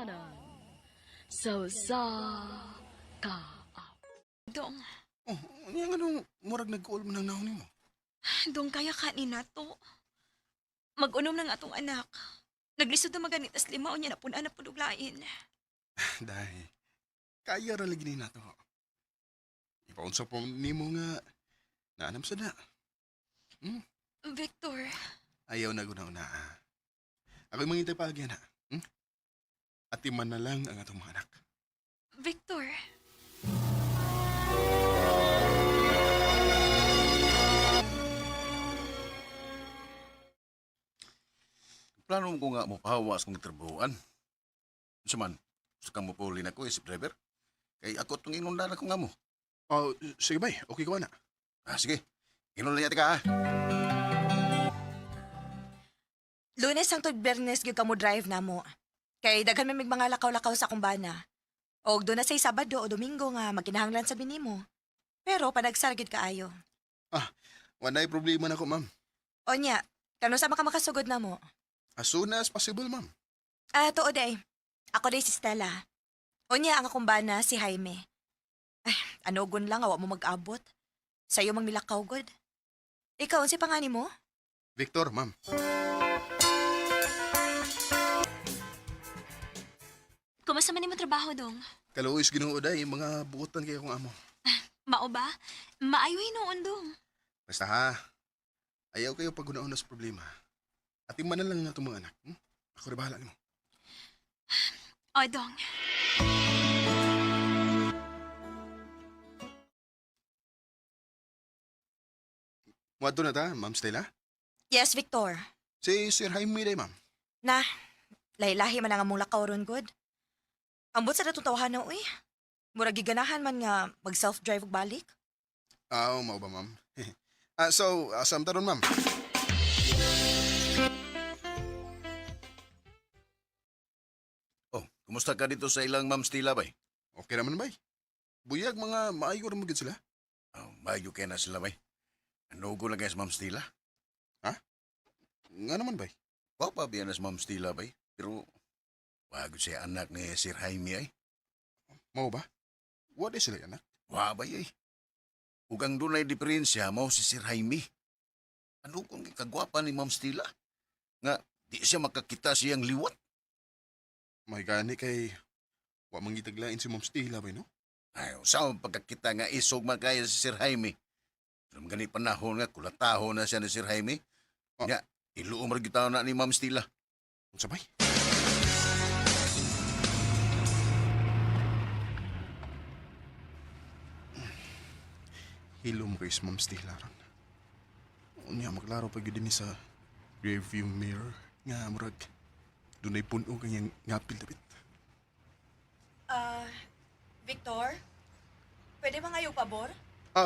katotohanan. Sa kaaw. Dong, Oh, yang ano, murag nag-uol mo ng naon mo. dong kaya kanina to. Mag-unom ng atong anak. Naglisod na maganitas lima o niya na punaan na puduglain. Dahil, kaya ra lagi ni nato. Ipaunsa po ni mo nga, naanam sa na. Victor, Ayaw na guna-una. Ako'y mangintay pa agyan, ha? At iman na lang ang atong mga anak. Victor. Plano ko nga mo pahawas kong trabuhan. Saman, gusto kang mapulin ako, isip driver. Kay ako itong inundan ako nga mo. Oh, sige bay, okay ko na. Sige, inundan niya ka ha. Lunes ang tod Bernes gyud kamo drive namo. Kay daghan may mga lakaw-lakaw sa kumbana. Og do na say Sabado o Domingo nga magkinahanglan sa binimo. Pero panagsargid kaayo. Wanay problema na ko, ma'am. Onya, kano sa makasugod namo? As soon as possible, ma'am. Tuod ay. Ako day si Stella. Onya ang kumbana si Jaime. Ay, anogon lang awa mo mag-abot. Sayo mang milakaw god. Ikaw si pangani mo? Victor, ma'am. Kumusta man mo trabaho dong? Kaluoy ginuoday, mga buotan kayo kong amo. Mao ba? Maayo hinuon dong. Basta ha, ayaw kayo pag una sa problema. At imanan lang nga itong mga anak. Ako rin bahala mo. O dong. Muadto na ta, ma'am Stella? Yes, Victor. Si Sir Jaime day, ma'am. Na, lahi-lahi man ang among lakaw ron, good. Ambot sa natong tawahan na, uy. Murag giganahan man nga mag-self-drive og balik. Mao ba, ma'am? So, asam taron, ma'am. Oh, kumusta ka dito sa ilang Ma'am Stila bay? Okay naman, bay. Buyag, mga maayo rin magid sila. Oh, mayo kaya na sila bay. Ano ko lang kaya sa Ma'am Stila? Nga naman, bay. Wapa biya na sa Ma'am Stila bay. Pero, wag siya anak ni Sir Jaime ay. Mao ba? What is sila, anak? Wabay ay. Ugang doon ay diferensya mo si Sir Jaime. Ano kung kagwapa ni Ma'am Stila? Nga, di siya makakita siyang liwat. May gani kay... Wa mangitaglain si Ma'am Stella, bay, no? Ay, saan pagkakita nga isog man kaya si Sir Jaime? Alam gani panahon nga, kulataho na siya ni Sir Jaime. Oh. Nga, iluom rin na ni Ma'am Stila. Unsa bay? Hilom kay si Ma'am Stella ron. Unya maglaro pa gyud dinhi sa rearview mirror nga murag dunay puno kanyang ngapil dapit. Victor? Pwede ba ngayon pabor?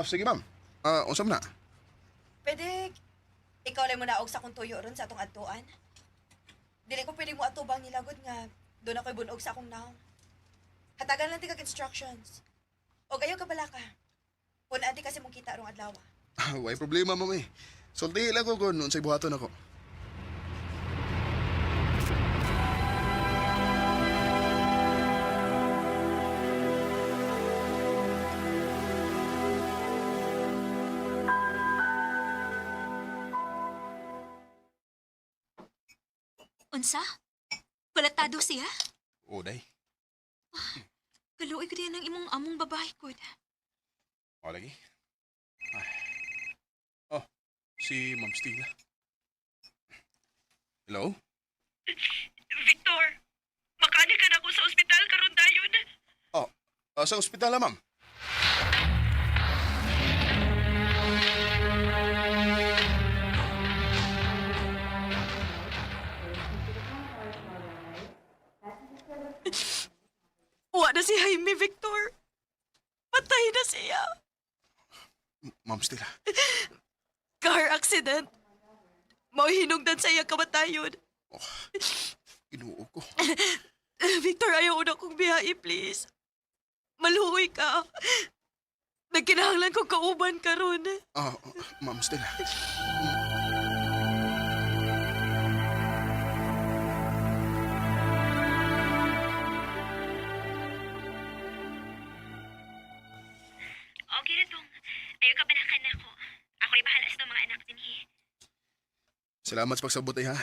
Sige ma'am. Unsa man na? Pwede, ikaw lang mo naog sa akong tuyo ron sa atong atuan. Dili ko pwede mo atubang nilagod nga doon ako'y bunog sa akong naong. Hatagan lang ti kag instructions. O gayo ka bala ka. Punaan di kasi mong kita rong adlaw. Way problema ma'am eh. Sulti lang ko kung unsay buhaton ako. Unsa? Kulatado siya? Day. Kaluoy ko din ang imong among babae ko. O lagi. Si Ma'am Stella. Hello? Victor, makani ka na ko sa ospital karon dayon. Sa ospital na, ma'am. Wa na si Jaime, Victor. Patay na siya. Ma'am Stella. Car accident. Mauhinungdan sa iyang kamatayon. Inuo ko. Victor, ayaw na kong biyahe, please. Maluoy ka. Nagkinahanglan kong kauban ka ron. Ma'am Stella. Okay ra dong. Ayaw ka balakan na ako. Ako rin bahala sa mga anak din eh. Salamat sa pagsabot ha.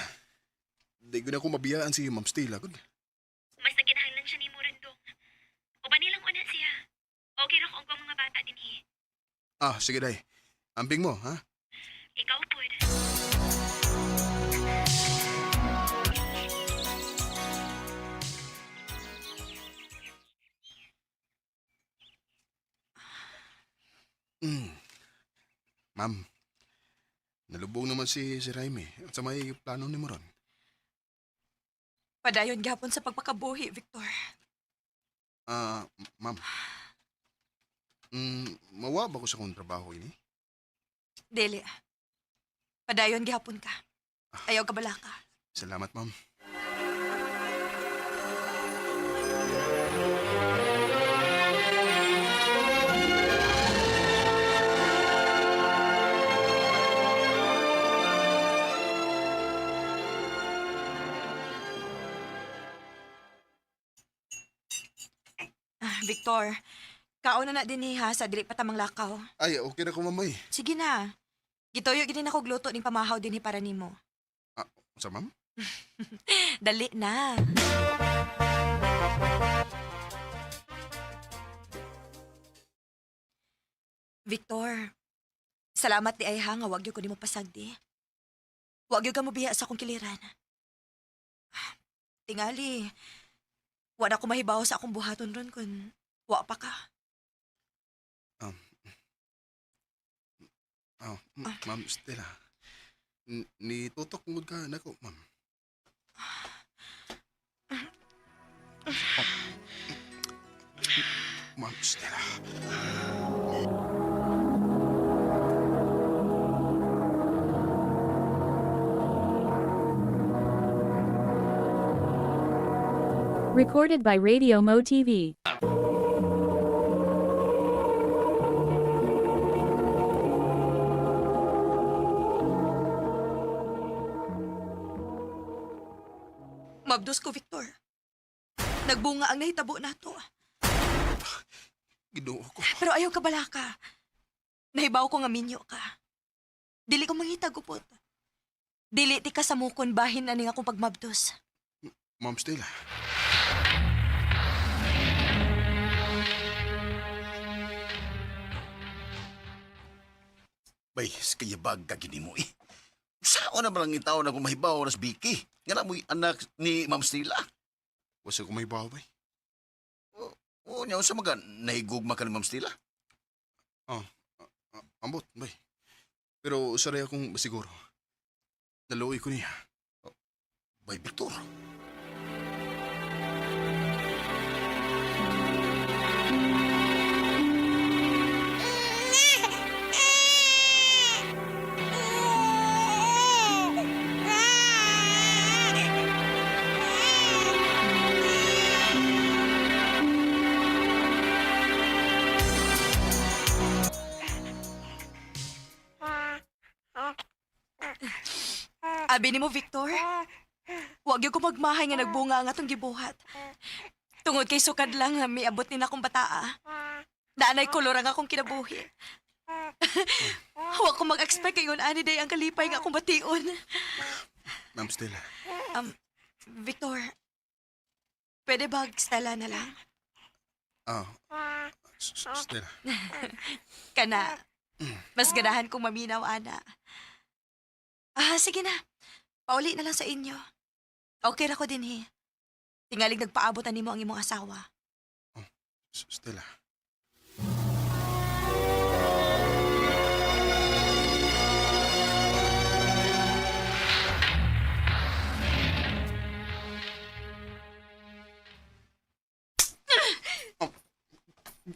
Di ko na ako mabiyaan si Ma'am Stella. Good. Mas naginahanglan siya ni mo rin dong. O ba nilang una siya? Okay ra ko ang mga bata din eh. Ah, sige day. Ambing mo, ha? Ikaw po. Ma'am, nalubong naman si Raimi. At sa may plano ni mo ron. Padayon gapon sa pagpakabuhi, Victor. Ma'am. Mawa ba ko sa kong trabaho ini? Dili. Padayon gapon ka. Ayaw ka bala ka. Salamat, ma'am. Victor, kauna na din ha sa dili pa tamang lakaw. Ay, okay na ko, ma'am. Ay. Sige na. Gitoyo gini ako gluto ning pamahaw din para nimo. Sa ma'am? Dali na. Victor, salamat di ay ha nga wag gyud ko nimo pasagdi. Wag gyud ka mo biya sa akong kiliran. Tingali, wala ko mahibaw sa akong buhaton ron kun wa pa ka. Ma'am Stella. Nitutok mo ka na ko, ma'am. Ma'am Stella. Recorded by Radio Mo TV. Mabdos ko, Victor. Nagbunga ang nahitabo nato. Ginoo ko. Pero ayaw ka bala ka. Nahibaw ko nga minyo ka. Dili ko mangitagupot. Dili ti ka sa mukon bahin ani akong pagmabdos. Ma'am Stella. Bay, skayabag ka gini mo eh. Saan na ba lang itaw na kung mahibaw oras Vicky? Nga na mo'y anak ni Ma'am Stella. Wasa ko may baway. Oo niya, sa mga nahigugma ka ni Ma'am Stella. Ambot, bay. Pero saray akong siguro. Daloy ko niya. Bay, Victor. Abi ni mo, Victor. Wag yung ko magmahay nga nagbunga ang atong gibuhat. Tungod kay sukad lang nga miabot ni na akong bataa. Daanay kolor ang akong kinabuhi. Wag ko mag-expect ngayon ani day ang kalipay nga akong bation. Ma'am Stella. Victor, pwede ba Stella na lang? Stella. Kana, mas ganahan kong maminaw, ana. Sige na. Pauli na lang sa inyo. Okay ra ko din, he. Tingalig nagpaabot ani mo ang imong asawa. Stella.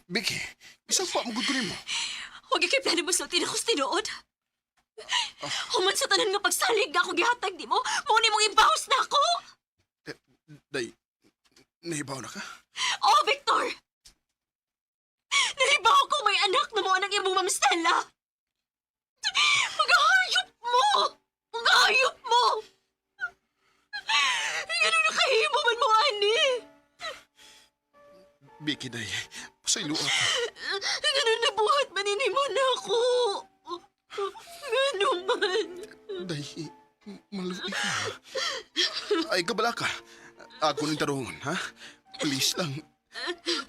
Vicky, isang pa magugunin mo. Huwag ikiplan mo sulti na kung tinuod. Human sa tanan nga pagsalig nga ako gihatag di mo, muni mong ibahos na ako. Day, nahibaw na ka? Oh, Victor! Nahibaw ko may anak na mo anang imong Ma'am Stella. Mag-ahayop mo! Mag-ahayop mo! Ganun nakahimo man mo, ani. Vicky, day, pasaylo ako. Ganun na buhat manini mo na ako. Ganun man. Day, maluwi ka. Ay, kabala ka. Ako ng tarungon, ha? Please lang.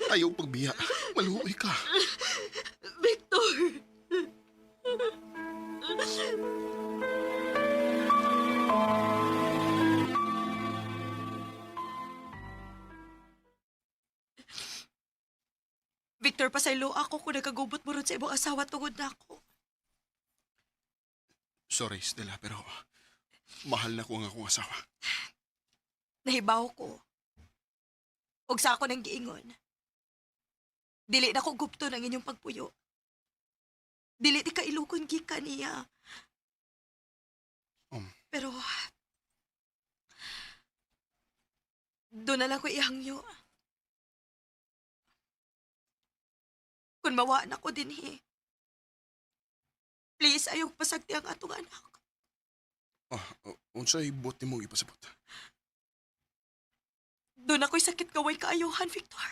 Ayaw pagbiya. Maluwi ka. Victor. Victor, pasaylo ako kung nagkagubot mo ron sa ibang asawa tungod na ako. Sorry, Stella, pero mahal na ko ang akong asawa. Nahibaw ko. Og sa ako nang giingon. Dili na ko gupto ng inyong pagpuyo. Dili di ka ilukon gikan niya. Pero, doon na lang ko ihangyo. Kung mawaan ako din please, ayong pasagti ang atong anak. Unsay buti mong ipasabot? Doon ako'y sakit kaway kaayuhan, Victor.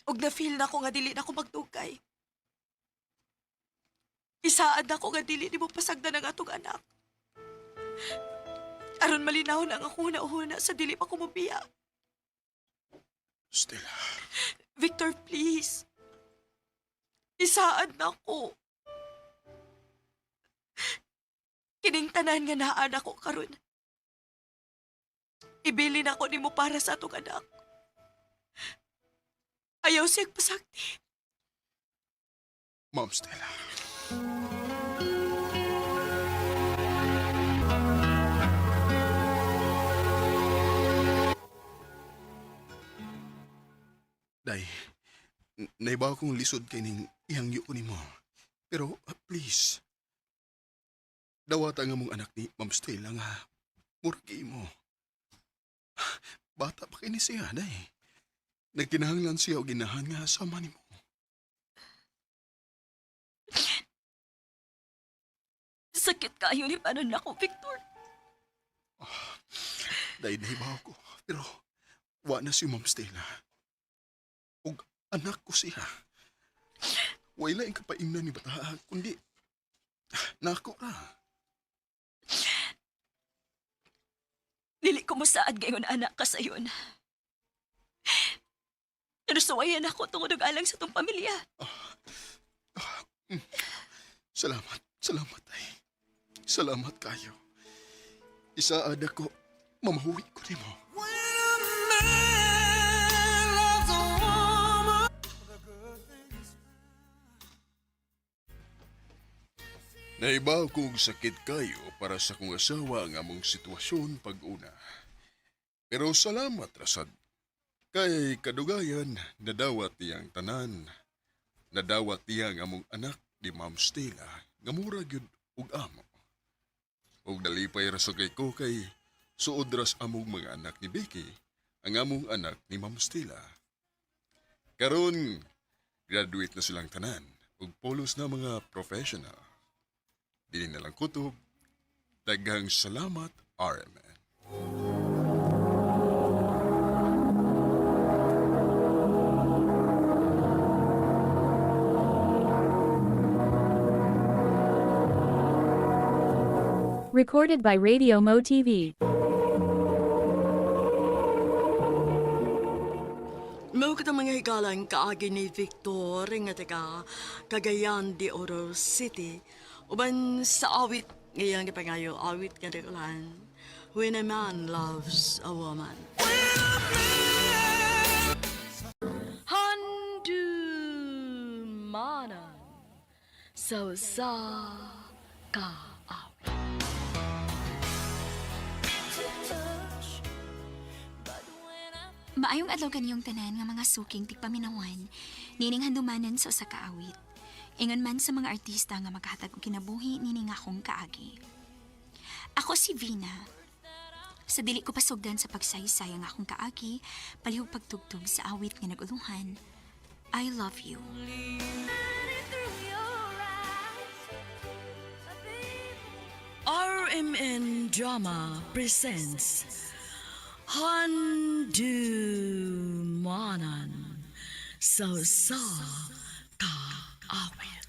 Og na-feel na ko nga dili na ako magtugay. Isaad na ko nga dili di mo pasagdan ang atong anak. Aron malinaw na ang ako una sa dili pa ko mabiya. Stella. Victor, please. Isaad na ko. Kining tanan nga naan ako karon. Ibili na ko nimo para sa atong anak. Ayaw siyang pasakti. Ma'am Stella. Day, naibaw kong lisod kay ning ihangyo ko nimo. Pero, please, dawata nga mong anak ni Ma'am Stella nga muragi mo. Bata pa kini siya, day. Nagkinahanglan siya o ginahan nga sama ni mo. Sakit kayo ni panon ako, Victor. Day, naibaw ko. Pero, wa na si Ma'am Stella. Ug anak ko siya. Wala yung kapaingnan ni bata, kundi nako ra. Dili ko mosaad gayon anak ka sayon. Narusawayan ako tungod og alang sa tong pamilya. Salamat, salamat ay. Salamat kayo. Isaad ako, mamahuwi ko nimo. Naibaw kong sakit kayo para sa kong asawa ang among sitwasyon pag-una. Pero salamat, Rasad. Kay kadugayan, nadawat niyang tanan. Nadawat niya ang among anak ni Ma'am Stella, nga mura gyud ug amo. Ug dalipay raso kay ko kay suod ras among mga anak ni Becky, ang among anak ni Ma'am Stella. Karon, graduate na silang tanan ug pulos na mga professional. Dili na lang kutob. Daghang salamat, RMN. Recorded by Radio Mo TV. Mao kita mga higalang kaagi ni Victor nga taga Cagayan de Oro City. Uban sa awit ngayang gipangayo awit nga dagulan. When a man loves a woman. Handu manan so sa ka awit. Maayong adlaw kaniyong tanan nga mga suking tigpaminawan, nining handumanan sa usa ka awit. Ingon man sa mga artista nga maghatag og kinabuhi nining akong kaagi. Ako si Vina. Sa dili ko pasugdan sa pagsaysay ang akong kaagi, palihog pagtugtog sa awit nga naguluhan. I love you. RMN Drama presents Handu Manan sa kaawit.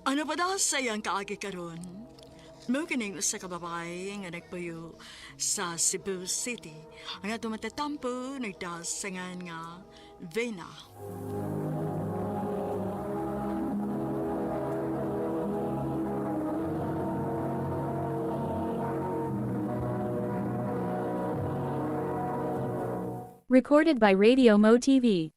Ano ba daw sayang kaagi karon? Mo kining usa ka babae nga nagpuyo sa Cebu City. Ang ato matatampo nagdasangan nga Vena. Recorded by Radio Mo TV.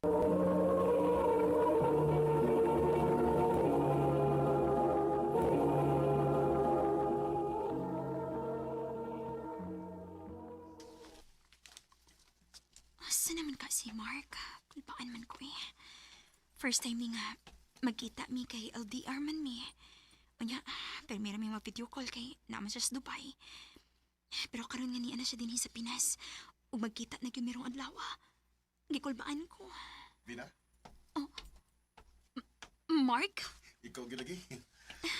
Asa naman ka si Mark? Kulbaan man ko eh. First time ni nga magkita mi kay LDR man mi. Unya, pero may mga video call kay naman siya sa Dubai. Pero karon nga niya na siya din sa Pinas. O magkita na yun merong adlaw. Gikulbaan ko. Vina, Mark? ikaw gilagi.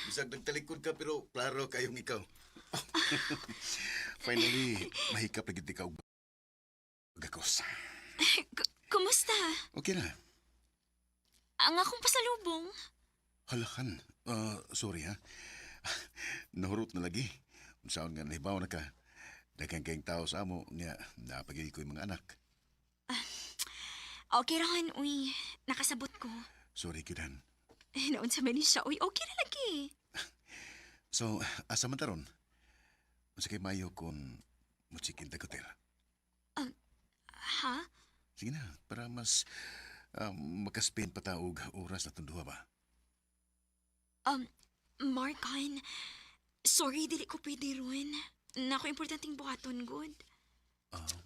Bisag nagtalikod ka pero klaro kayong ikaw. Finally, mahikap na gid ikaw. Gakos. Kumusta? Okay na. Ang akong pasalubong. Halakan. Sorry ha. Nahurot na lagi. Kung saan nga nahibaw na ka. Daghang kayong tao sa amo nga napagay ko yung mga anak. Okay rahan, uy. Nakasabot ko. Sorry, Kudan. Noon sa ni siya, uy, okay na lagi. So, asa man taron? Masa kay mayo kung mutsikin tagoter. Ha? Sige na, para mas makaspend pataog oras na tunduha ba? Mark, Han. Sorry, dili ko pwede ron. Nako importanteng buhaton, good.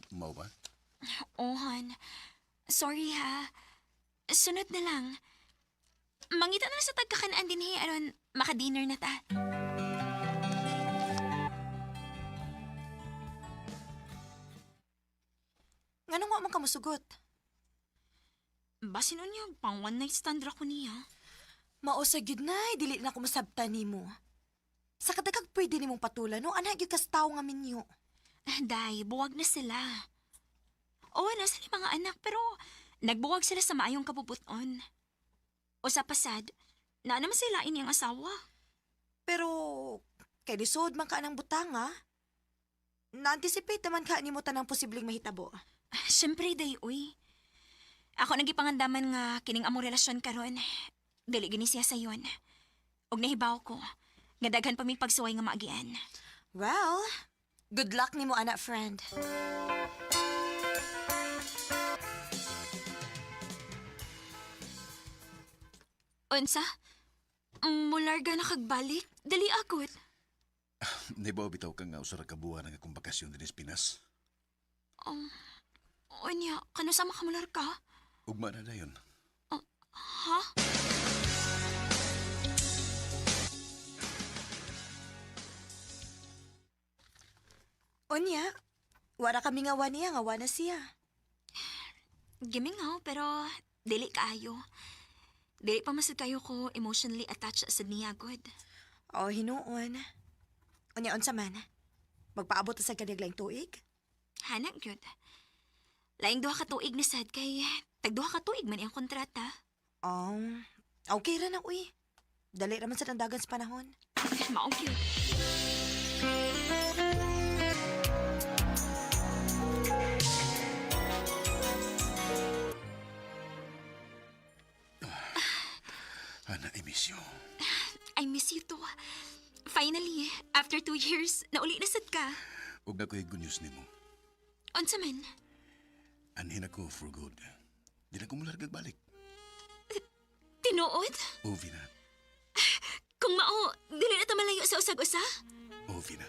Mau ba? Oh, Han. Sorry, ha. Sunod na lang. Mangita na sa tagkakanaan din, hey, aron maka-dinner na ta. Nganong wa man ka mosugot? Basin niya, pang one night stand ra ko niya. Mao sa gyud nay, dili na ko masabtan nimo. Sa kadagag pwede nimong patulan no, ana gyud kas tawo nga minyo. Day, buwag na sila. Oo, nasa ni mga anak, pero nagbuwag sila sa maayong kabubuton. O sa pasad, na naman sila inyang asawa. Pero kay lisod man ka anang butanga. Na-anticipate naman ka nimo tanang posibleng mahitabo. Siyempre, day, uy. Ako nagipangandaman nga kining amo relasyon karon. Dili gini siya sayon. Og nahibaw ko, nga daghan pa may pagsuway nga maagian. Well, good luck nimo anak friend. Unsa? Mularga na kagbalik? Dali agot. Naibaw bitaw ka nga usara ka buwan ng akong bakasyon din sa Pinas. Onya, kano sa makamular ka? Ugma na dayon. Ha? Onya, wala kami nga niya, nga na siya. Gimingaw, pero dili kaayo. Dili pa masad kayo ko emotionally attached sa niya, good. O, hinuon. Onya, unsa man? Magpaabot sa kadaglang tuig? Hanak, good. Laing duha ka tuig na sad kay tagduha ka tuig man iyang kontrata. Okay ra na, uy. Dali naman sa tandagan sa panahon. Mao, good. Ana, I miss you. I miss you too. Finally, after 2 years, nauli na sad ka. Ug na ko'y good news nimo. Unsa man? Anhin ako for good. Di na ko mulargag balik. Tinuod? O, Vina. Kung mao, dili na ta malayo sa usag-usa? O, Vina.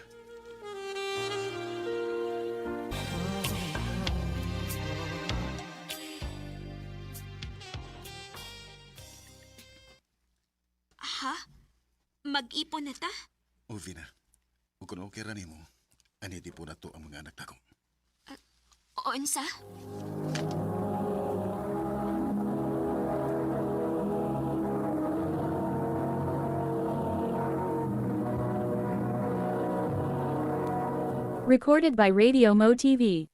Ha? Mag-ipon na ta? O, Vina. Ug kung okay ra nimo, aniti po na to ang mga anak nako. Unsa? Recorded by Radio Mo TV.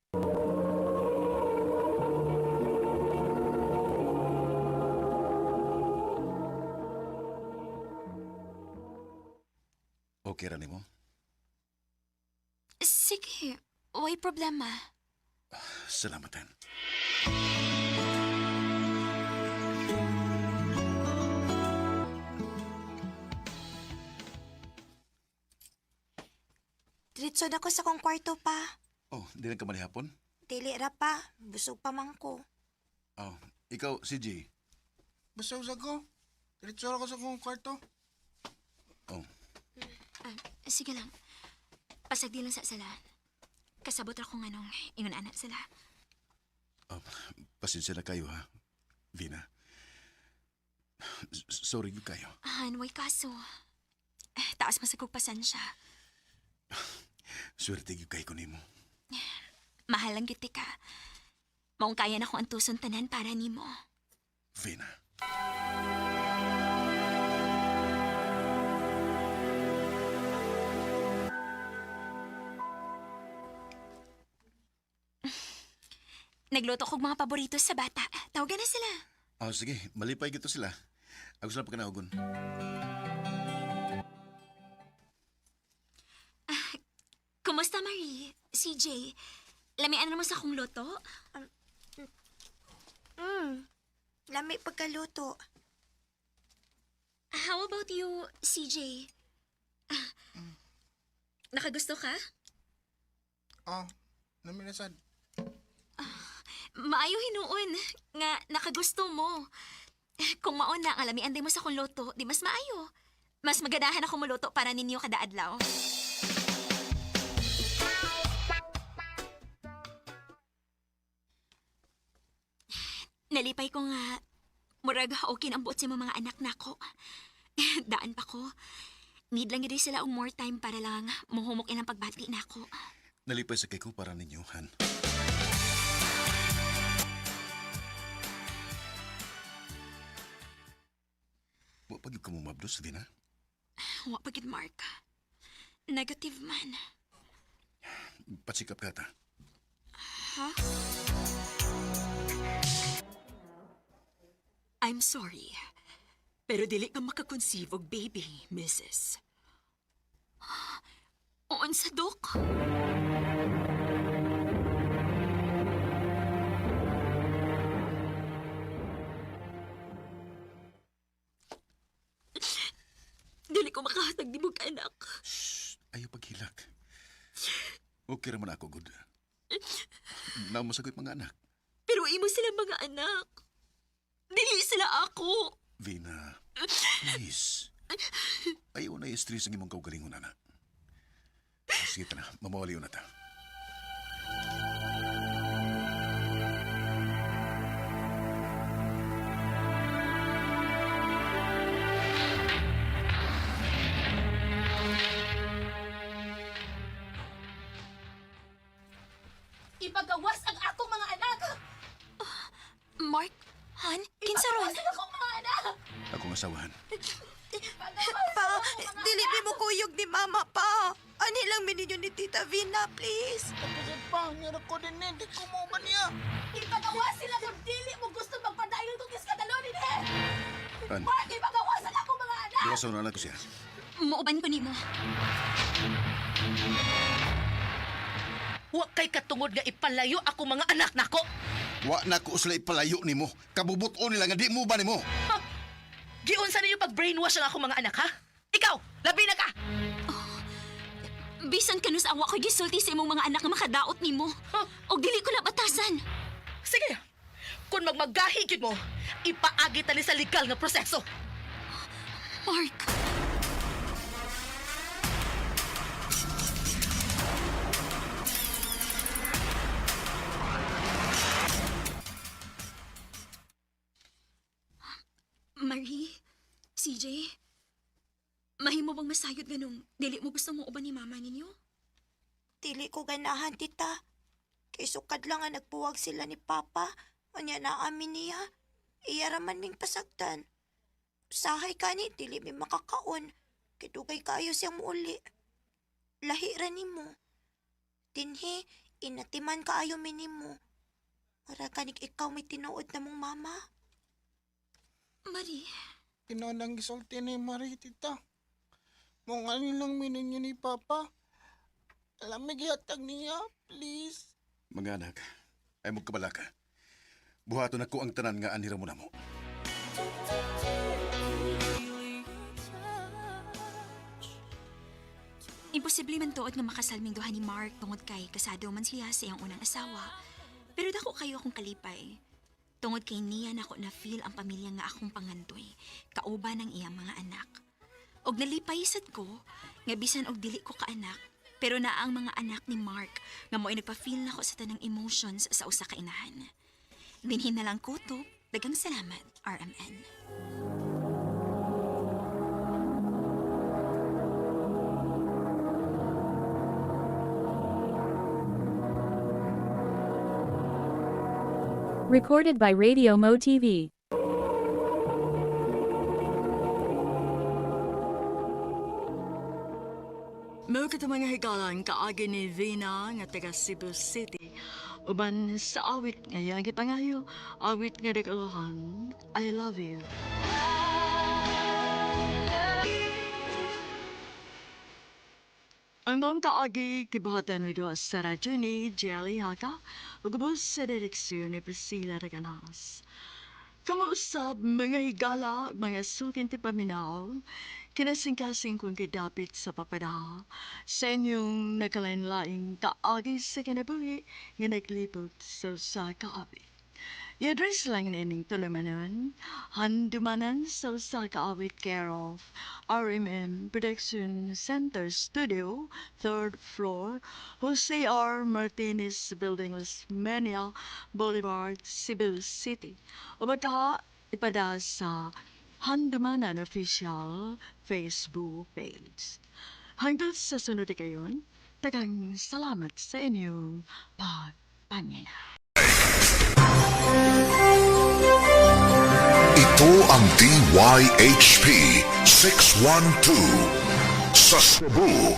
Okay ra nimo? Sige, way problema. Salamatan. Diretso na ko sa kong kwarto pa. Oh, di lang ka manihapon? Dili ra pa. Busog pa man ko. Oh, ikaw, CJ. Basta usag ko. Diretso ako sa kong kwarto. Oh, Sige lang. Pasagdi lang sa sala. Kasabot ra kong anong ingon anak sila. pasensya na kayo ha, Vina. Sorry yun kayo. Han, way kaso. Taas masagog pasensya. Swerte yun kayo nimo. Mahal lang giti ka. Maong kaya na ko ang tuson tanan para nimo. Vina. Nagluto kog mga paborito sa bata. Tawagan na sila. Oh, sige, malipay gito sila. Ako sila pagkanawagon. Kumusta, Marie? CJ, lamian na mo sa kong luto? Lami pagkaluto. How about you, CJ? Nakagusto ka? Oh, naminasad. Maayo hinuon nga nakagusto mo. Kung maon na ang lamian din mo sa kong luto, di mas maayo. Mas maganahan ako muluto para ninyo kada adlaw. Nalipay ko nga, murag okay ang buot sa mga anak nako. Daan pa ko. Need lang gid sila og more time para lang muhumok ang pagbati nako. Nalipay sa kay ko para ninyo, Han. Wa pag ka mo mabdos, Vina. Wa pagid Mark. Negative man. Patsikap ka ta. Ha? I'm sorry. Pero dili ka makakonceive og baby, Mrs. Oon sa dok? Dili ko makahatag di mo ka anak. Shh, ayaw paghilak. Okay raman ako, good. Namasagot mga anak. Pero imo sila mga anak. Dili sila ako. Vina, please. Ayaw na i-stress ang imong kaugalingon, anak. Sige ta na, mamawaliw na ta. Ipagawas ang akong mga anak. Mark? Han? Kinsa ron? Akong mga anak. Akong asawahan. Pa, dili mo kuyog ni mama pa. Ani lang mininyo ni Tita Vina, please. Kasi pa, nira ko din eh. Di ko mo ba niya? Ipagawas sila kung dili mo gusto magpadayon kung iskadalo ni Ned. Han, Mark, ipagawas ang akong mga anak. iwasan na anak ko siya. Muuban ko nimo. Wa kay katungod nga ipalayo ako mga anak nako. Wa na ko sila ipalayo ni mo. Kabubuto nila nga di mo ba ni mo? Giunsa ninyo pag-brainwash ang akong mga anak, ha? Ikaw, labi na ka! Bisan kanus awa ko gisulti sa imong mga anak nga makadaot nimo. Og dili ko na batasan. Sige, kung magmagahi gid mo, ipaagi tani sa legal nga proseso. Mark. Marie, CJ, mahimo bang masayod ganong dili mo gusto mo uban ni mama ninyo? Dili ko ganahan, tita. Kay sukad lang nga nagpuwag sila ni Papa. Anya na amin niya. Iyaraman ming pasagdan. Sahay ka ni, dili mi makakaon. Kidugay kayo siyang muuli. Lahi ra nimo. Dinhi, inatiman ka ayo minimo. Para kanig ikaw may tinuod na mong mama. Marie, Tinanang gisulti ni Marie, tita. Mong ano lang mininyo ni Papa. Lamig yatag niya, please. Mga anak, ay magkabala ka. Buhaton ako ang tanan nga anira mo na mo. imposible man tuod nga makasalming duha ni Mark tungod kay kasado man siya sa iyang unang asawa. Pero dako kayo akong kalipay. Tungod kay niya nako na feel ang pamilya nga akong pangandoy, kauban ng iyang mga anak. Og nalipay sad ko nga bisan og dili ko ka anak, pero naa ang mga anak ni Mark nga mo'y nagpa-feel nako sa tanang emotions sa usa ka inahan. Dinhin na lang ko to. Daghang salamat, RMN. Recorded by Radio Mo TV. Mao kita mga higalan kaagi ni Vina nga taga Cebu City. Uban sa awit ngayon kita ngayo, awit nga dekalohan, I love you. Ang mga kaagi kibahatan nito sa radyo ni Jelly Haka, ugubos sa direksyon ni Priscilla Raganas. Kamuusap mga higala, mga sukin ti paminaw, kinasing-kasing kong kidapit sa papada, sa inyong nakalanlaing kaagi sa kinabuhi, nga naglipot sa kaawit. I-address lang nining tulumanon, handumanan sa kaawit care of RMM Production Center Studio, 3rd floor, Jose R. Martinez Building, Osmeña Boulevard, Cebu City. O baka ipada sa Handumanan Official Facebook page. Hanggang sa sunod kayon, tagang salamat sa inyong pagpangina. Ito ang DYHP 612 sa Cebu,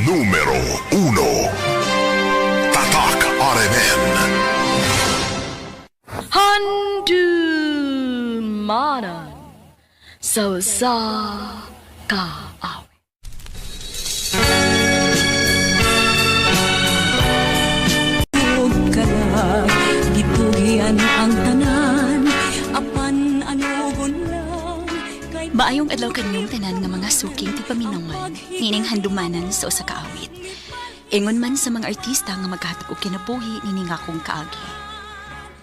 numero 1. Tatak RMN. Handumanan sa kaawit. Gipugian ang tanan, apan anugon lang kay Maayong adlaw kanyong tanan nga mga suking ti paminawan, nining handumanan sa usa ka awit. Ingon man sa mga artista nga maghatag og kinabuhi nining akong kaagi.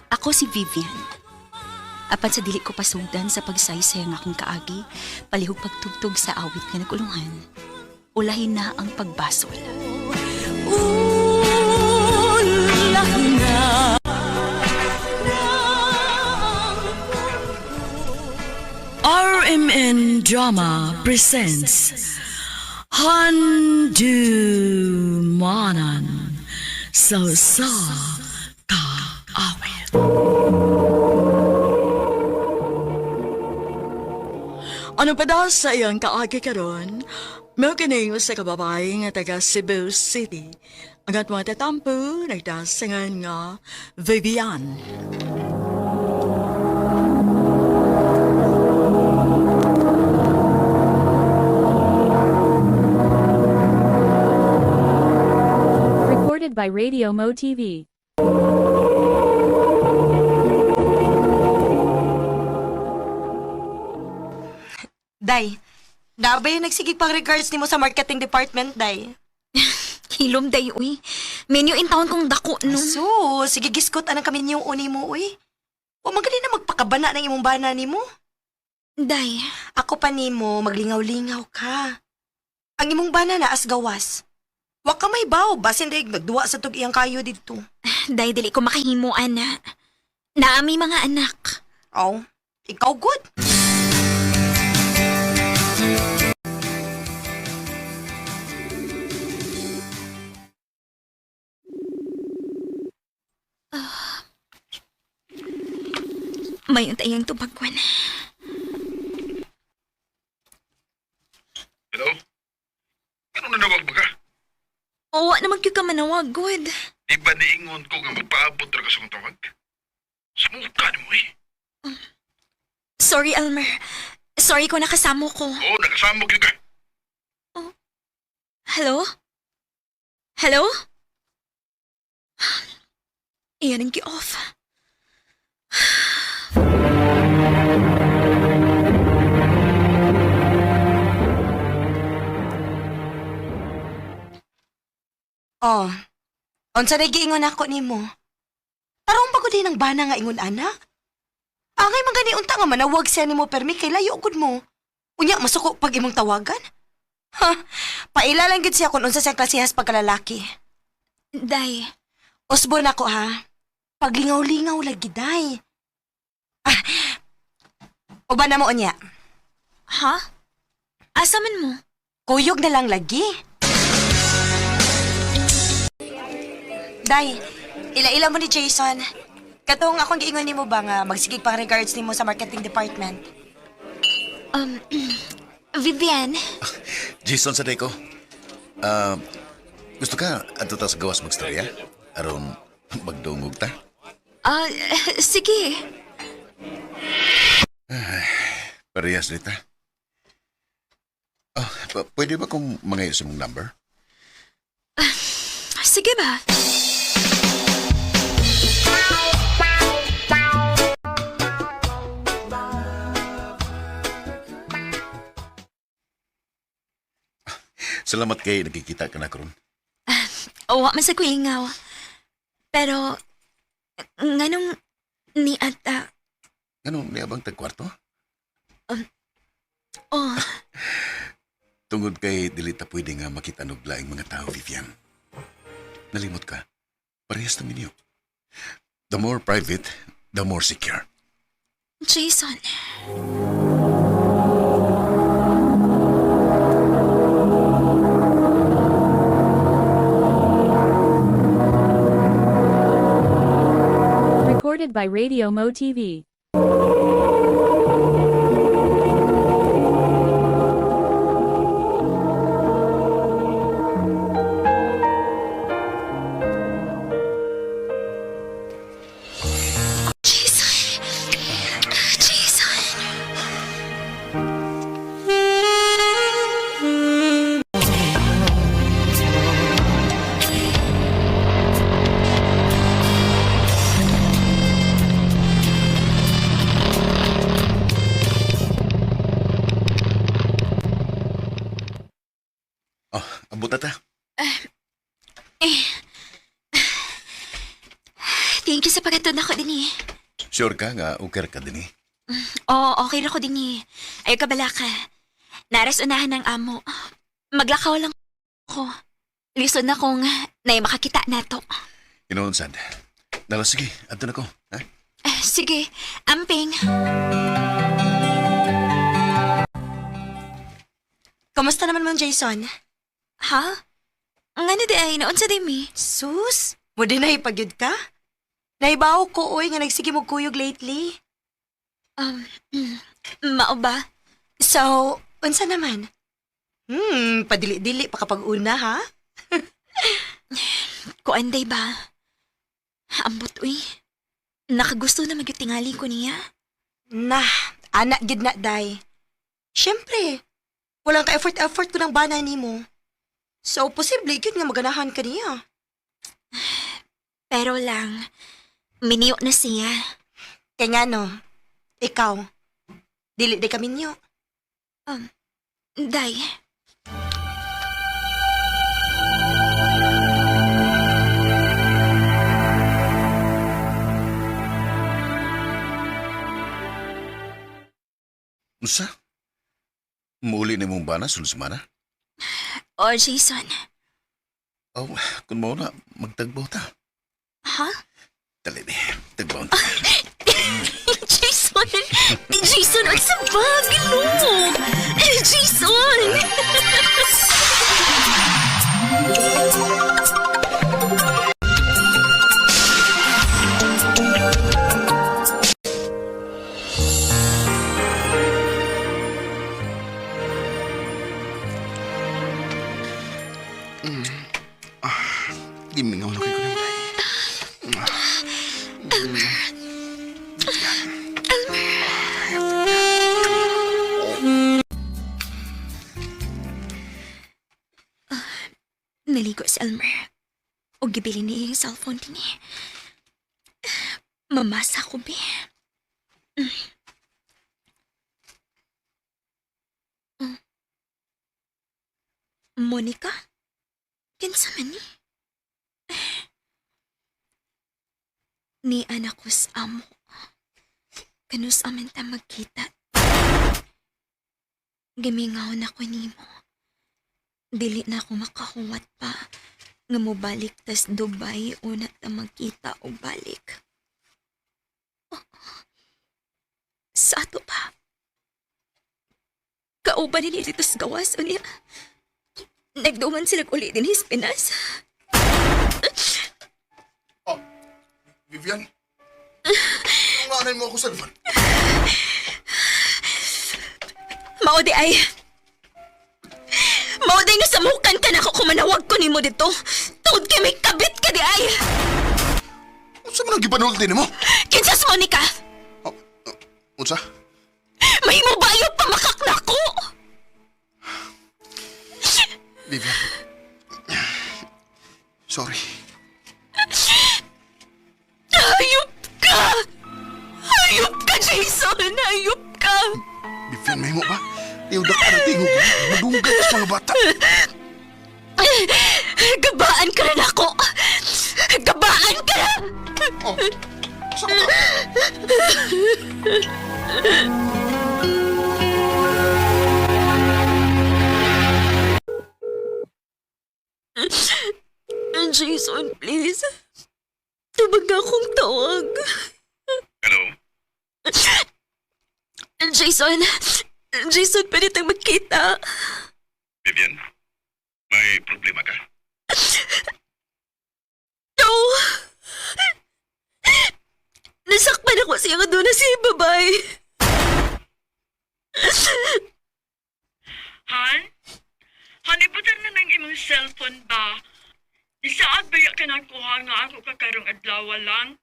Ako si Vivian. Apan sa dili ko pasugdan sa pagsaysay nga akong kaagi, palihog pagtugtog sa awit nga naguluhan. Ulahin na ang pagbasol. ulahin na. RMN Drama presents Handumanan sa kaawit. Ano pa daw sa iyang kaagi karon? May kinayo sa kababae nga taga Cebu City. Ang atong tatampo, nagdasangan nga Vivian. Recorded by Radio Mo TV. Day, ba yung nagsigig pang regards nimo sa marketing department, Day? Hilom day, uy. Menu in town kong dako, no? So, sige giskot anang kami niyong uni mo, uy. O magaling na magpakabana ng imong bana nimo. Day, Ako pa nimo, maglingaw-lingaw ka. Ang imong bana na as gawas. Wa ka may baw, basin day nagduwa sa tug iyang kayo dito. day dili ko makahimuan na. Naami mga anak. Aw, ikaw good. May untayang tubagwan. Hello? Ano na nawag ba ka? Oo, naman yung ka manawag, good. Di ba niingon ko nga magpaabot ra ka sa kong tawag? Sumuta mo eh. Sorry, Elmer. Sorry kung nakasamo ko. Oo, nakasamok yun ka. Hello? Hello? Iyan ang ki-off. Oh, unsa na giingon ako nimo? Tarong pa ko din ang bana nga ingon ana. Angay man gani unta nga manawag siya nimo permi kay layo gud mo. Unya masuko pag imong tawagan? Ha, pailalang gid siya kung unsa siyang klasehas pagkalalaki. Day, Usbon ako ha. Paglingaw-lingaw lagi day. Ah, uban na mo unya. ha? Asa man mo? Kuyog na lang lagi. Day, ila-ila mo ni Jason. Katong akong giingon nimo ba nga magsigig pang regards nimo sa marketing department? Vivian, Jason sa ko. Gusto ka ato ta sa gawas magstorya? Aron magdungog ta? sige. Parehas nita. Pwede ba kung mangayo sa mong number? Sige ba? Salamat kay nakikita ka na karon. Wa man sa kuingaw. Pero, nganong ni ata, Anong niabang tagkwarto? oh, Tungod kay dili ta pwede nga makita og laing mga tao, Vivian. Nalimot ka. Parehas na minyo. The more private, the more secure. Jason. Recorded by Radio Mo TV. Jason. Jason. Abot na ta. Thank you sa pagkatod ako din eh. Sure ka nga okay ka din eh. Oo, okay na ko din eh. Ayaw ka bala ka. Naras unahan ng amo. Maglakaw lang ako. Lisod na kung nai makakita na to. Inoon sad. Dala sige, adto na ko. Ha? Sige, amping. Kamusta naman mong Jason? Ha? Nga na di ay, naon sa dimi? Sus, mo din na ipagyud ka? Naibaw ko, oy, nga nagsige mo kuyog lately. Mao ba? So, unsa naman? Padili-dili pa kapag una, ha? Kuanday ba? Ambot, uy. Nakagusto na magyutingali ko niya. Nah, anak gid na, day. Siyempre, walang ka-effort ko ng bana nimo. So, posible yun nga maganahan ka niya. Pero lang, miniyo na siya. Kaya nga no, ikaw, dili di kami niyo. Day. Unsa? Muuli ni mong bana sulod semana? O, Jason. Oh, kung mo na, magtagbaw ta. Ha? Dali ni, tagbaw ta. Jason! Jason, ang sabag! No! Jason! Gimingaw na kay ko ng day. Naligo si Elmer. O gibili niya yung cellphone din eh. Mamasa ko, be. Monica? Kinsa man ni? Ni anak ko sa amo. Kanus amin ta magkita. Gimingaw na ko nimo. Dili na ako makahuwat pa. Nga mo balik tas Dubai una ta magkita o balik. Oh. Sa ato pa. Kauban ni dito sa gawas o niya. Nagdungan sila ulit din his Pinas. Vivian? Tunganan mo ako sa cellphone. Maudi ay. Maudi nga samukan ka na ako kumanawag ko nimo dito. Tungod kay may kabit ka di ay. Unsa man ang gipanulti nimo? Kinsas Monica? Unsa? May mo bayo pamakak na ko. Vivian. Sorry. Hayop ka! Hayop ka, Jason! Hayop ka! Vivian, may mo ba? Iudak ka na tingog. Madunggat sa mga bata. Gabaan ka rin ako! Gabaan ka na! Oh, saan ka? Jason, please. Tubag akong tawag. Hello? Jason, pwede tayong magkita. Vivian? May problema ka? No! Nasakpan ako siya nga doon na si babae. Han? Han, ibutan na ng imong cellphone ba? Isaad ba ka nakuha nga ako kakarong adlaw lang?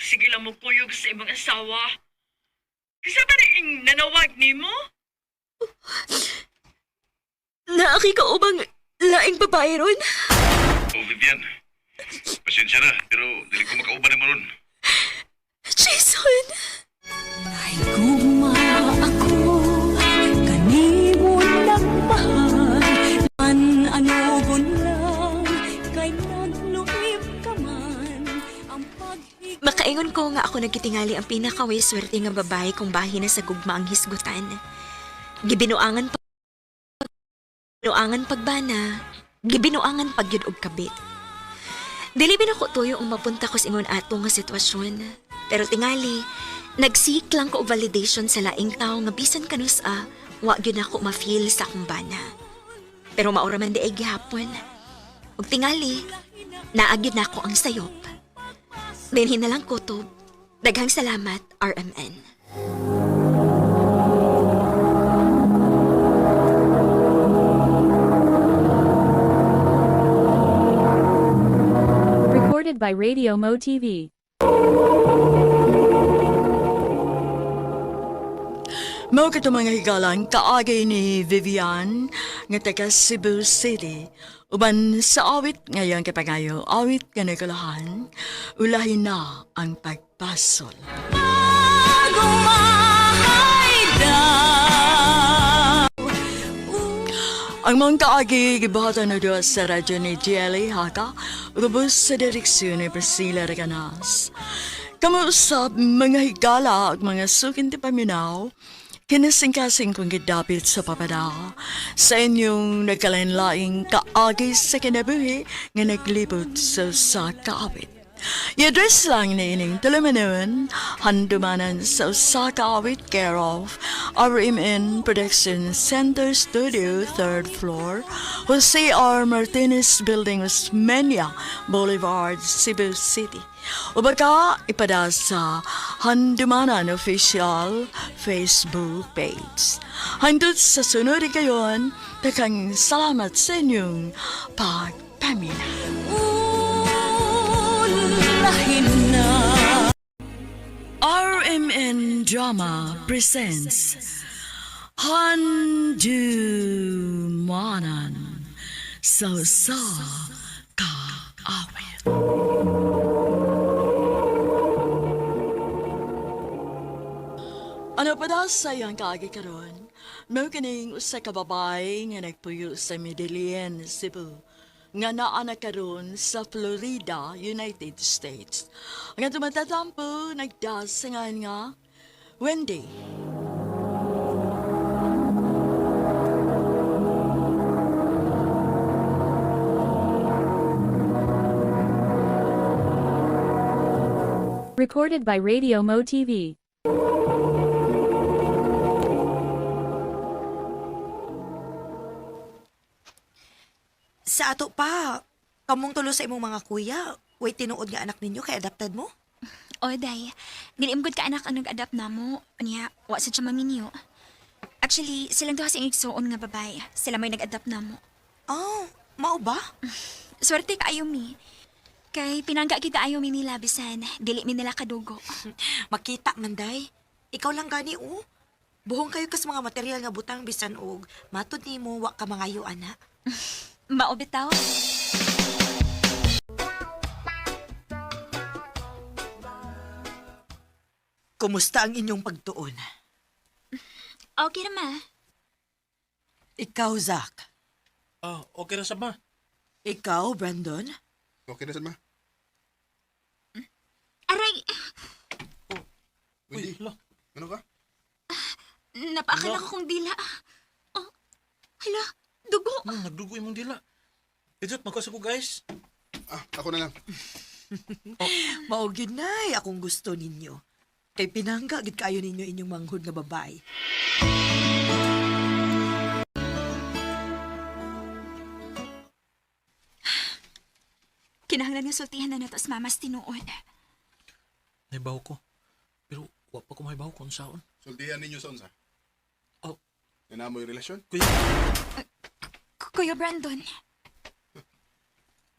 Sige lang mo kuyog sa imong asawa. Kasi ba rin nanawag ni mo? Naaki ka ubang laing babae ron? Oh, Vivian. Pasensya na, pero dili ko makauban mo ron. Jason! Guma ako, kanimo lang mahal. Man anugon lang, kay nagluib ka man. Ang paghigit. Makaingon ko nga ako nagkitingali ang pinakaway swerte nga babae kung bahin na sa gugma ang hisgutan. Gibinuangan pagbana, gibinuangan pagyud og kabit. Dili binako tuyo ang mapunta ko sa ingon ato nga sitwasyon. Pero tingali, nagsik lang ko og validation sa laing tao nga bisan kanus wa gyud ako ma-feel sa akong bana. Pero maura man di ay gihapon. Ug tingali, naagyud na ako ang sayop. Dinhin na lang kutob. Daghang salamat, RMN. Recorded by Radio Mo TV. Mao kato mga higalan kaagay ni Vivian nga taga Cebu City. Uban sa awit ngayon kapangayo, awit nga nagalahan, ulahin na ang pagpasol. Ang mga kaagi gibahatan na doon sa radyo ni GLA Haka, ubos sa direksyon ni Priscilla Reganas. Kamuusap mga higala at mga sukin ti paminaw, kinasing-kasing kong gidapit sa papada sa inyong nagkalain-laing kaagi sa kinabuhi nga naglibot sa kaawit. I-address lang na ining tulumanon, handumanan sa Osaka Awit care of RMN Production Center Studio, 3rd floor, Jose R. Martinez Building, Osmeña Boulevard, Cebu City. O baka ipada sa Handumanan Official Facebook page. Handot sa sunod kayon, takang salamat sa inyong pagpamina. gayahin na. RMN Drama presents Handumanan sa Kaawit. Ano pa daw sayang kaagi karon? Mao kining usa ka babae nga nagpuyo sa Medellin, Cebu. Nga naa na karon sa Florida, United States. Ang tumatatampo nagdasangan nga Wendy. Recorded by Radio Mo TV. Sa ato pa, kamong tulo sa imong mga kuya, way tinuod nga anak ninyo kay adopted mo? O, day. Nilimgod ka anak ang nag-adapt na mo. Niya, wa sa siya maminyo. Actually, silang duha sa igsoon nga babay. Sila may nag-adapt na mo. Oh, mao ba? Swerte ka ayo mi. Kay pinangga kita ayo mi nila bisan. Dili mi nila kadugo. Makita man day. Ikaw lang gani oh. Buhong kayo kas mga material nga butang bisan og matud nimo wa ka mangayo ana. Mao bitaw. Kumusta ang inyong pagtuon? Okay na ma. Ikaw, Zach. Okay na sa ma. Ikaw, Brandon. Okay na, ma. Aray, Wendy, ano ka? napaakala ko kong dila. Oh, hala, dugo. Nagdugo imong dila. Ejot, magkasa ko guys. Ako na lang. Maugid nay, akong gusto ninyo. Kay pinangga, gid kayo ninyo inyong manghud nga babae. Kinahanglan nga sultihan na nato sa mamas tinuod. Naibaw ko. Pero wa pa ko maibaw kung saon. Sultihan ninyo sa unsa? Oh. Nanamo yung relasyon? Kuya, Kuya Brandon,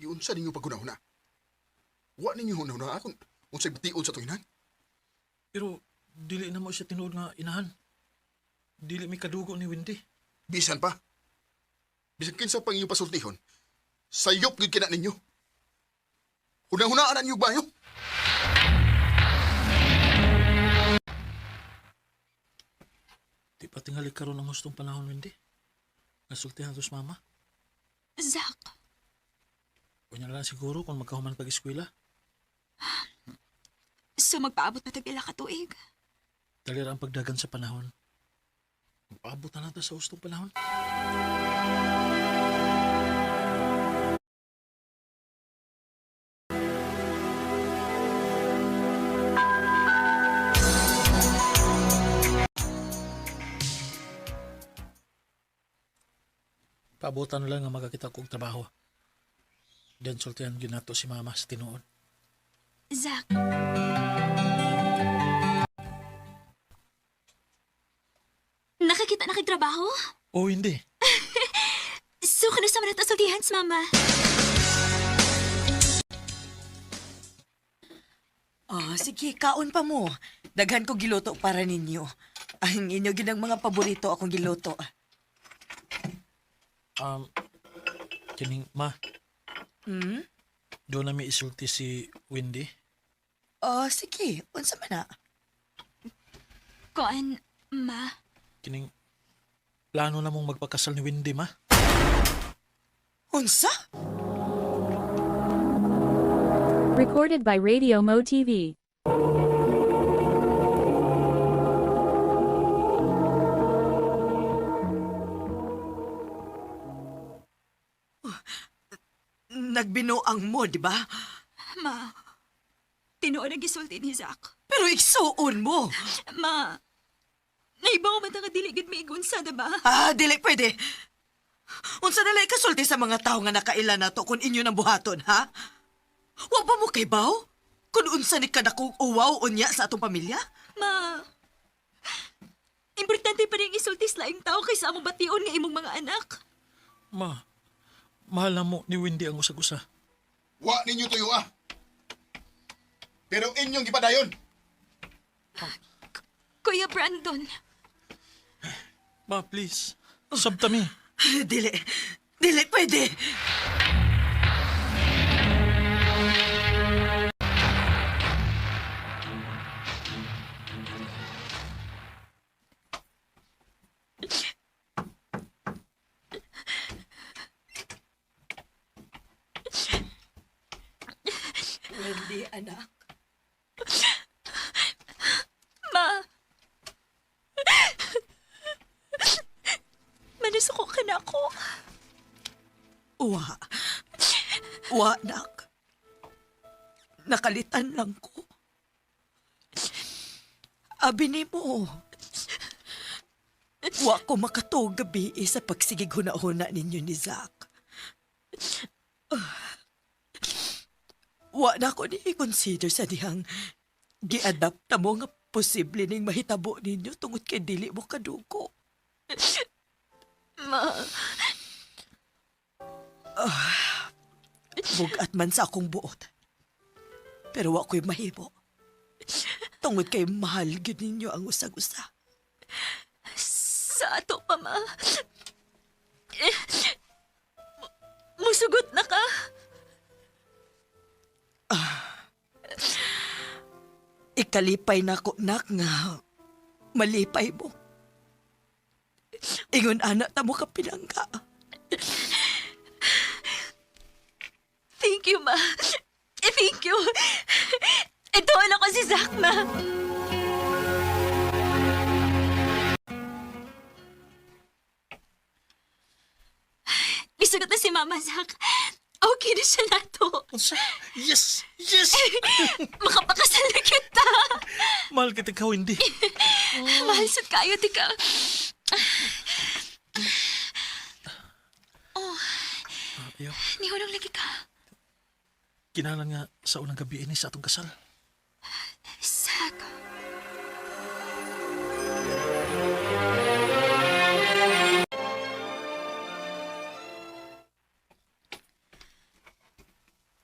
Iunsa ninyo pagkunahuna? Wa ninyo hunahuna akong unsay bitiod sa tuinan? pero dili na mo siya tinuod nga inahan. Dili mi kadugo ni Wendy. Bisan pa. Bisan kinsa pang inyong pasultihon. Sayop gid kina ninyo. Hunahunaan ninyo bayo. Di pa tingali karon ang hustong panahon, Wendy. Nasultihan to sa mama. Zach, Kunya lang siguro kung magkahuman pag-eskwela. so magpaabot pa tagpila ka tuig. Dali ra ang pagdagan sa panahon. Magpaabot na natin sa hustong panahon. Paabutan na lang nga magkakita kong trabaho. Then sultihan ginato si mama sa tinuod. Zach, nakakita na kay trabaho? Oh, hindi. So, kanusta man nato sultihan sa mama? Sige, kaon pa mo. Daghan ko giluto para ninyo. Ang inyo ginang mga paborito akong giluto. Kining, ma, Hmm? doon na may isulti si Wendy. Sige. Unsa man na? Koan, ma. Kining, plano na mong magpakasal ni Wendy, ma. Unsa? Recorded by Radio Mo TV. Nagbinuang mo, di ba? Ma, tinuod ang gisulti ni Zach. Pero iksuon mo. Ma, naibaw man nga dili gid miigunsa, diba? Dili pwede. Unsa na lang kasulti sa mga tao nga nakaila na to kung inyo nang buhaton, ha? Wa ba mo kay baw? Kung unsa ni kadakong uwaw unya sa atong pamilya? Ma, importante pa rin isulti sa laing tao kaysa among bation nga imong mga anak. Ma, mahal na mo ni Wendy ang usag-usa. Wa ninyo tuyo Pero inyong gipadayon. Kuya Brandon, Ma, please. Sabtami. Dili. Dili, pwede. Wendy, anak. Ma. Manasuko ka na ako. Wa, nak. Nakalitan lang ko. Abi ni mo. Wa ko makatuog gabi sa pagsigig huna-huna ninyo ni Zach. Wa na ko ni consider sa dihang giadapta mo nga posible ning mahitabo ninyo tungod kay dili mo kadugo. Ma. Bugat man sa akong buot. Pero wa ko'y mahimo. Tungod kay mahal gyud ninyo ang usag-usa. Sa ato pa, ma. Musugot na ka. Ikalipay na ko, nak, nga malipay mo. Ingon anak ta mo ka pinangga. Thank you, ma. Thank you. Ito ako si Zach, ma. Isugot na si Mama, Zach. Okay na siya nato. Yes! Yes! Makapakasal na kita. Mahal kita ikaw, hindi. Mahal sa kayo, tika. Oh, Ayaw. nihulong lagi ka. Kinalan nga sa unang gabi ini sa atong kasal. Zach.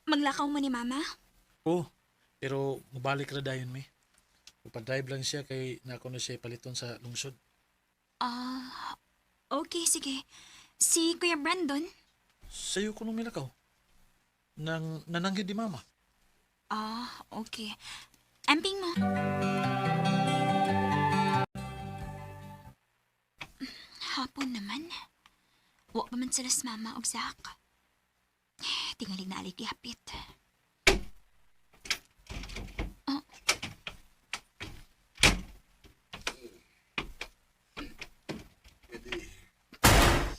Maglakaw mo ni Mama? Oo. Pero mabalik ra dayon mi. Upadrive lang siya kay nako na siya paliton sa lungsod. Okay, sige. Si Kuya Brandon? Sayo ko nung milakaw. Nananggid di mama. Okay. Amping mo. Hapon naman. Wa pa man sila sa Mama o Zach. Tingaling na alig hapit. Oh.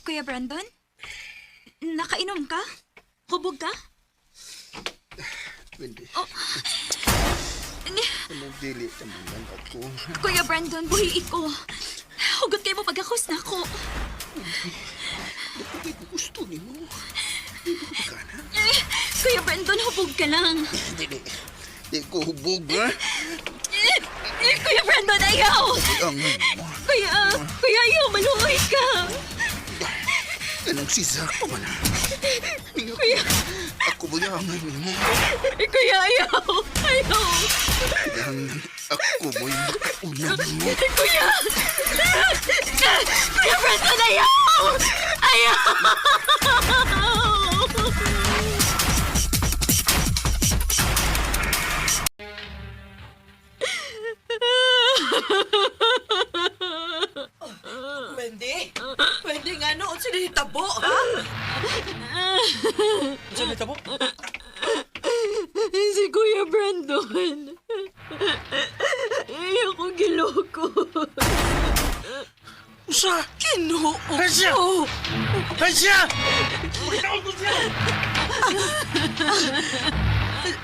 Kuya Brandon? Nakainom ka? Hubog ka? Wendy, Oh. anong dili naman lang ako. Kuya Brandon, buhi ko. Hugot kayo mo pagkakos na ko. Hindi ko gusto ni mo. Kuya Brandon, hubog ka lang. Di ko hubog, ha? Kuya Brandon, ayaw! Kuya, ayaw, maluoy ka! Anong si Zach pa man? Kuya, Ako ba yung mo? kuya, ayaw! Ayaw! Kailangan ako mo yung makaunang mo. Kuya! Kuya Brandon, ayaw! Ayaw! Wendy? Wendy nga noon sinihitabo, ha? Saan ito po? Si Kuya Brandon. Ayaw ko giloko. Usa! Kinuo Hansya! ko! Hansya!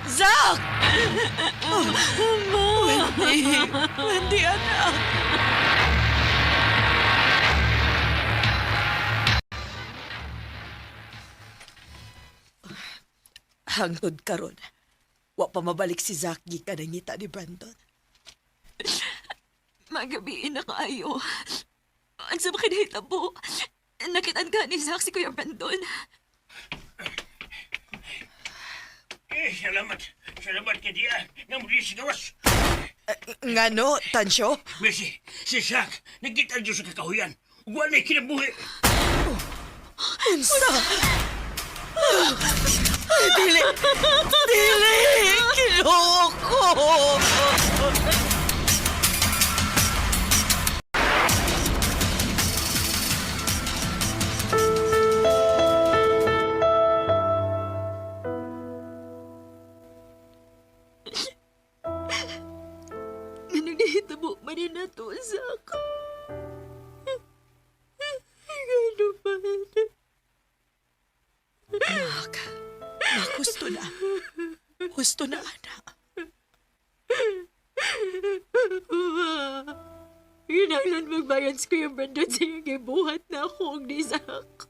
Zach! Wendy! Wendy, anak! Hangtod karon, wa pa mabalik si Zach gikan ang ngita ni Brandon. Magabiin na kayo. Ang sama ka na hitabo. Nakitaan ka ni Zach si Kuya Brandon. Salamat. Salamat ka diya. Nga muli si gawas. Ngano, Tansyo? Besi, si Sak, nagkita dyan sa kakahuyan. Wala na kinabuhi. Unsa? Dili! Dili! Kiloko! Nga nagdahitabo man na to sa ako. Gano ba? Nak, gusto na. Gusto na, anak. Hinahlan magbayan sa Kuya Brandon sa iyong gibuhat na ako ang nisak.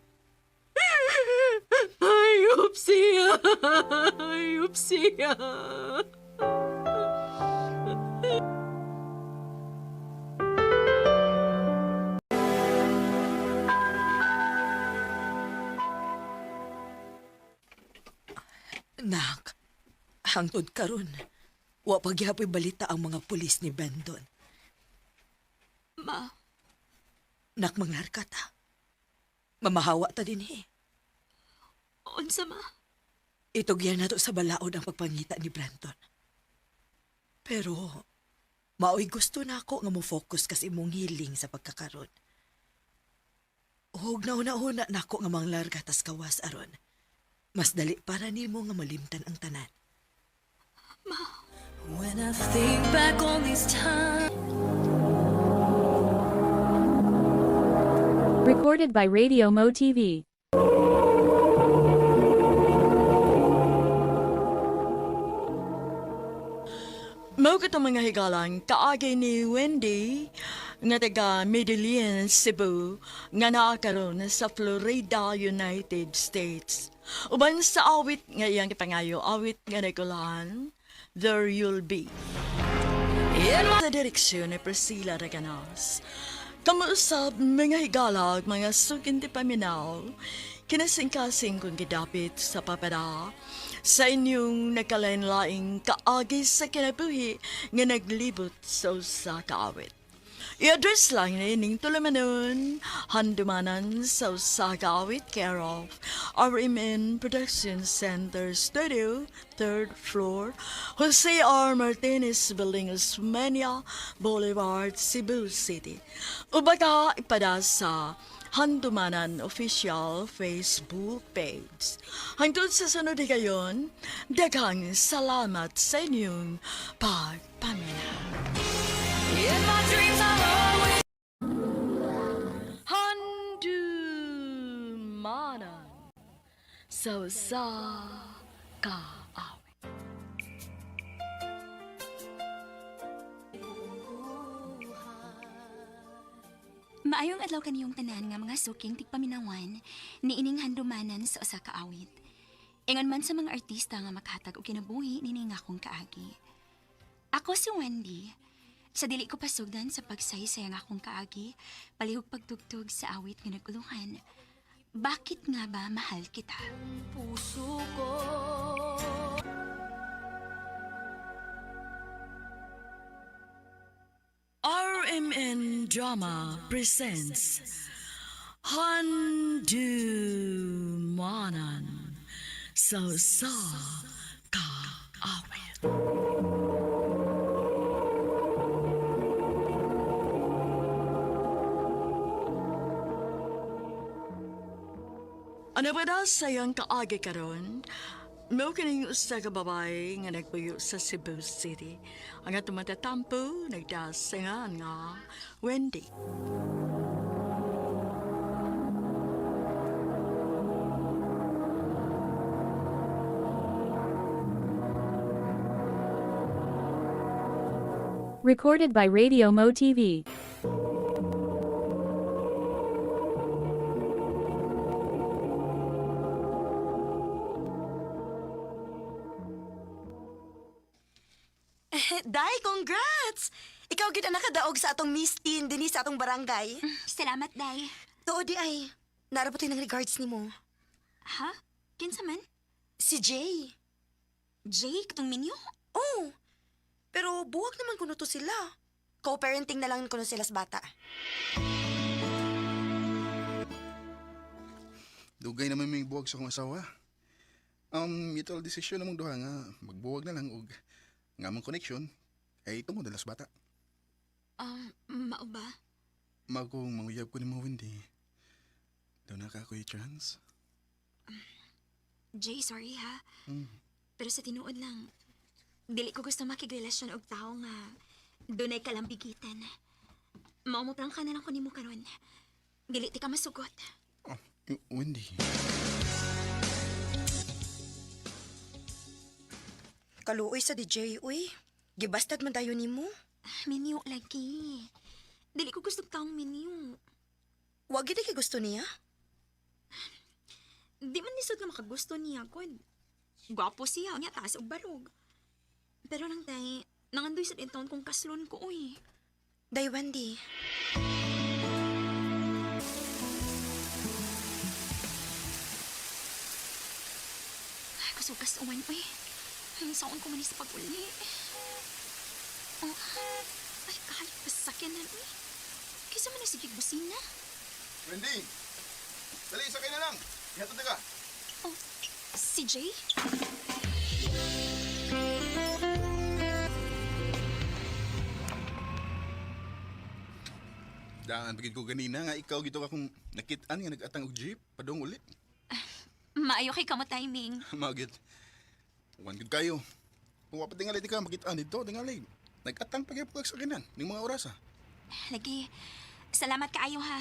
Ayop siya! Ayop siya! Nak, hangtod karon, wa pagyapoy balita ang mga pulis ni Brandon. Ma, Nak, manglarka ta. Mamahawa ta din unsa ma? Itugyan na to sa balaod ang pagpangita ni Brandon. Pero, maoy gusto na ako nga mo focus kasi mong healing sa pagkakaroon. Huwag na una-una na ako nga manglarga tas kawas aron. Mas dali para nimo nga malimtan ang tanan. When I think back on these times. Recorded by Radio Mo TV. Mao ka mga higalang kaagay ni Wendy nga taga Medellin, Cebu nga naakaroon sa Florida, United States. Uban sa awit nga iyang kipangayo, awit nga nagulahan, There You'll Be. Iyan sa direksyon ni Priscilla Reganas. Kamusab mga higalag, mga sukin ti paminaw, kinasing-kasing kung gidapit sa papada, sa inyong nakalain-laing kaagi sa kinabuhi nga naglibot sa usa ka awit. I-address lang na ining tulamanon, handumanan sa usa ka awit care of RMN Production Center Studio, 3rd floor, Jose R. Martinez Building, Osmeña Boulevard, Cebu City. Ubaga ipada sa Handumanan Official Facebook page. Hangtod sa sunod gayon, daghang salamat sa inyong pagpamina. In my dreams I'll always Handumanan sa kaawit. Maayong adlaw kaniyong tanan nga mga suking tigpaminawan ni ining handumanan sa usa ka awit. Ingon man sa mga artista nga makahatag og kinabuhi nining akong kaagi. Ako si Wendy. Sa dili ko pasugdan sa pagsaysay ang akong kaagi, palihog pagtugtog sa awit nga naguluhan. Bakit nga ba mahal kita? Puso ko. RMN Drama presents Handumanan sa kaawit. Ano ba daw sayang kaagi karon? Mao kining usa ka babae nga nagpuyo sa Cebu City. Ang atong matatampo nagdasangan nga Wendy. Recorded by Radio Mo TV. Day, congrats! Ikaw gid ang nakadaog sa atong Miss Teen dinhi sa atong barangay. Salamat, Day. Tuo di ay, narapotin ng regards nimo. Ha? Kinsa man? Si Jay. Jake, tong minyo? Oh, pero buwag naman kuno to sila. Co-parenting na lang kuno sila sa bata. Dugay naman may buwag sa akong asawa. Mutual decision namang duha nga magbuwag na lang og nga mong connection ay tungod na sa bata. Mao ba? Magkong manguyab ko ni mo, Wendy. Daw na ka ako chance. Jay, sorry ha. Hmm. Pero sa tinuod lang, dili ko gusto makigrelasyon og tao nga dunay kalambigitan. Mao mo prang ka na lang ko nimo karon. Dili ti ka masugot. Wendy. Kaluoy sa DJ, uy. Gibastad man tayo nimo. Minyo lagi. Dili ko gusto taong minyo. Wag gid kay gusto niya. Di man lisod nga makagusto niya, kon. Gwapo siya, niya taas og barog. Pero lang day, nangandoy sa taon kong kaslon ko, uy. Day, Wendy. Kasukas uwan, uy. Ay, saon ko man sa pag-uli. Oh, ay, kahit pasakyan na, uy. Kaysa man nasigig busina. Wendy! Dali, sakay na lang! Ihatod na ka! Oh, si Jay? Daan pagid ko ganina nga ikaw gito ka kung nakit-an nga nag-atang og jeep padung ulit. Maayo kay kamo timing. Magit. Wan gud kayo. Kung wa pa tingali di ka makit-an dito, tingali. Nag-atang pagyapon kag sakinan ning mga oras. Lagi, salamat kaayo ha.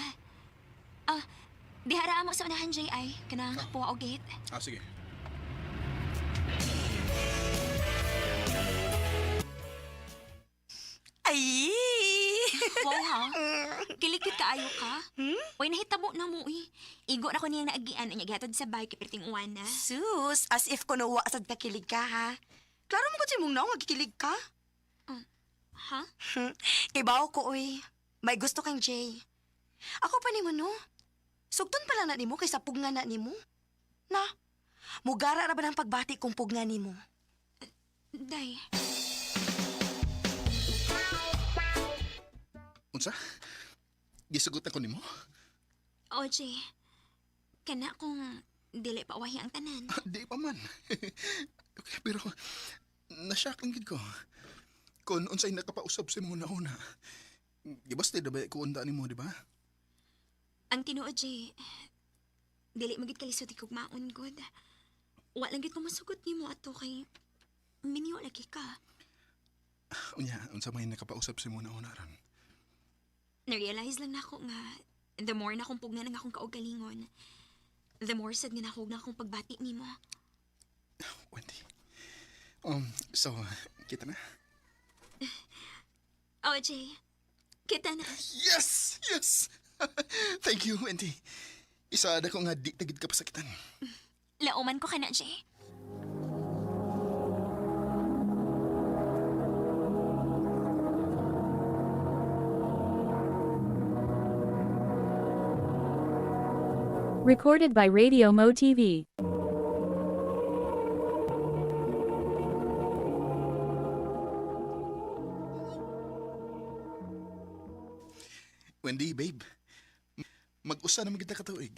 Dihara mo sa unahan, Jay, ay. Kanang puwa o gate. Sige. Ay! Wow ha? Kilikit kaayo ka? Uy, nahitabo na mo, uy. Igo na ko niyang naagian niya gihatod sa bike perting uwan na. Sus, as if kuno wa sad kakilig ka, ha? Klaro mo ko si mong naong nagkikilig ka? Ha? Kay bawo ko, uy. May gusto kang Jay. Ako pa ni mo, no? Sugton pala na ni mo kaysa pugna na ni mo. Na, mugara ra ba ng pagbati kung pugna ni mo? Day. Unsa? Gisugot ko nimo? O, Jay. Kana kung dili pa wahi ang tanan. Di pa man. Okay, pero nasyak lang gid ko. Kung unsay nakapausap sa mo na una. Gibasti da ba ko unda nimo, di ba? Ang tinuod, Jay, dili magid kalisod ikog maon, God. Wa lang gid ko masugot nimo ato kay minyo lagi ka. Unya, unsa may nakapausap sa mo na una ron? Na-realize lang nako nga the more na akong pugna ng akong kaugalingon, the more sad nga nako na akong pagbati nimo. Wendy. So, kita na? Oh, Jay, kita na. Yes! Yes! Thank you, Wendy. Isa na ko nga di tagid ka pasakitan. Lauman ko ka na, Jay. Recorded by Radio Mo TV. Wendy, babe. Mag-usa na magita katuig.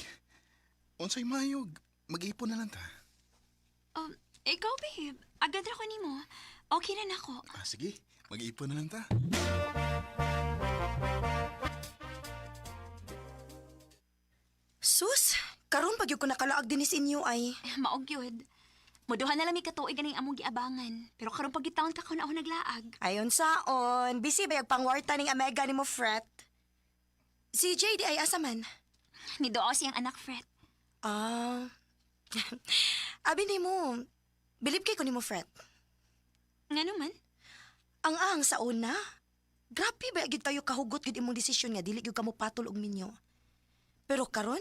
Unsay mayog, mag-ipon na lang ta. Ikaw, babe. Agad ra ko nimo. Okay na nako. Sige, mag-ipon na lang ta. Sus, karon pag yung ko nakalaag din is inyo ay. Maog yun. Muduhan na lang may katuig ganing among giabangan. Pero karon pag gitaon ka kun ako naglaag. Ayon saon, busy ba yung pangwarta ning amega ni mo, Fret? Si JD ay asa man? Ni Doa siyang anak, Fred. Abi ni mo, bilib kay ko ni mo, Fret. Nga naman? Ang sa una. Grabe ba gid tayo kahugot gid imong desisyon nga dili gyud kamo patol og minyo. Pero karon,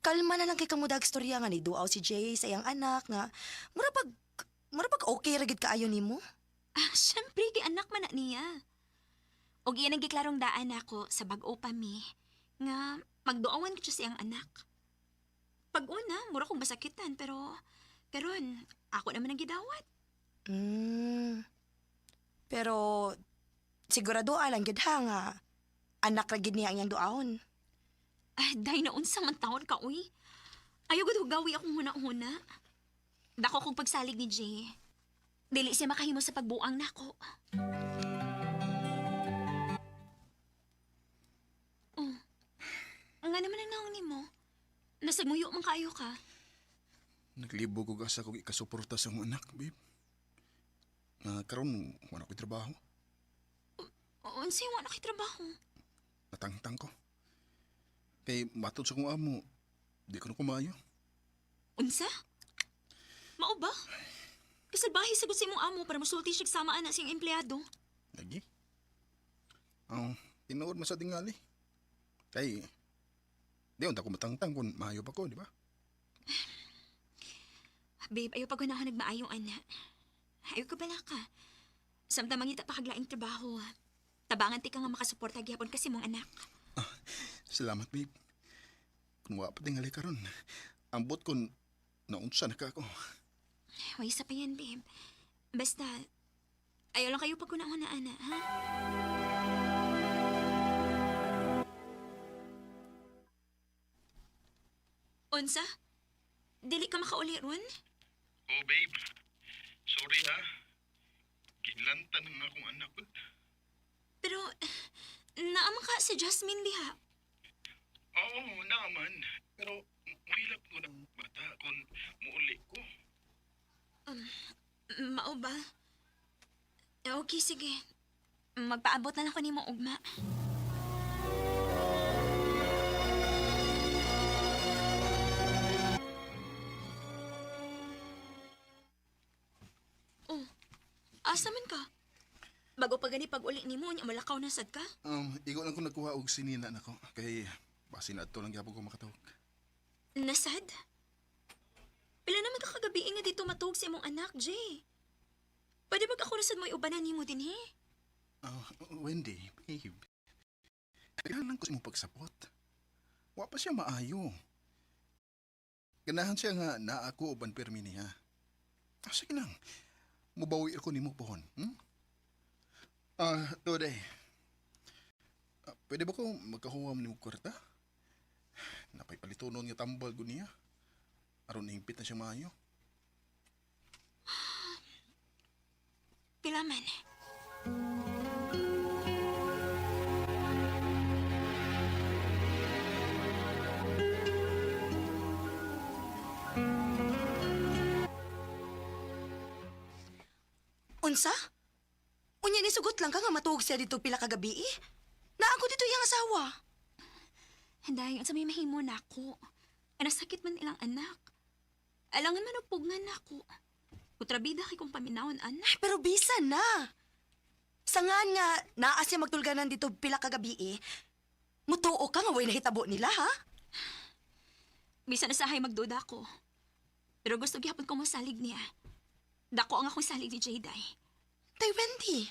kalma na lang kay kamo dag storya nga ni duaw si Jay sa iyang anak nga murapag okay ra gid kaayo nimo. Siyempre, anak man na niya. Og iyan ang giklarong daan ako sa bag-o pa mi, nga magduawan ko siya siyang anak. Pag una, mura kong masakitan, pero karon ako naman ang gidawat. Pero, sigurado alang gid ha nga, anak ra gid niya ang iyang duaon. Ay, dahil na unsang man taon ka, uy. Ayaw gud gawi akong huna-huna. Dako kong pagsalig ni Jay. Dili siya makahimo sa pagbuang nako. Oh. Nga naman ang naong ni mo. Nasagmuyo man kayo ka. Naglibog ko asa kong ikasuporta sa akong anak, babe. Karon wala ko'y trabaho. Unsay wa na kay trabaho? Natangtang ko. Kay matod sa kong amo, di ko na kumayo. Unsa? Mao ba? Kasalbahi sagod sa imong amo para musulti siya sama ana siyang empleyado. Lagi? Tinuod man sa tingali. Kay, di unta ko matangtang kung maayo pa ko, di ba? Babe, ayaw pa ganahan nagmaayong ana. Ayaw ka bala ka. Samtang mangita pa kaglaing trabaho. Tabangan ti ka nga makasuporta gyapon kasi mong anak. Salamat, babe. Kung wala pa tingali karon, ambot kon naunsa na ka ako. Way isa pa yan, babe. Basta, ayaw lang kayo pag kunahon na ana, ha? Unsa? Dili ka makauli ron? Oh, babe. Sorry ha. Ginlantan ng akong anak ko. Pero, naamang ka si Jasmine diha. Oo, naman. Pero mahilap ko ng bata kung muuli ko. Mao ba? Okay, sige. Magpaabot na lang ko ni mo ugma. Oh, asa man ka? Bago pa gani pag-uli ni mo, malakaw na sad ka? Igo lang ko nagkuha og sinina na ko. Kay, basi na ito lang yapon ko makatawag. Nasad? Pila naman ka kagabi nga dito matug sa imong anak, Jay. Pwede ba ako nasad mo iubanan ni mo din, he? Wendy, babe. Kailangan ko sa mong pagsapot. Wa pa siya maayo. Ganahan siya nga na ako uban permi niya. Sige lang. Mubawi ako ni mo pohon. Today. Pwede ba ko magkahuwam ni mo kwarta? Napay palitonon nga tambal ko niya. Aron hingpit na siya maayo. Pila man. Unsa? Unya ni sugot lang ka nga matuog siya dito pila kagabi eh. Naako dito iyang asawa. Handay, sa may mahimo na ako. Nasakit man ilang anak. Alangan man upugngan na ako. Kutrabida kay kong paminawon, anak. Pero bisan na. Sangan nga naa siya magtulganan dito pila kagabi eh. Mutuo ka nga way nahitabo nila ha? Bisan na sahay magduda ko. Pero gusto gyapon ko masalig niya. Dako ang akong salig ni Jayday. Tay Wendy.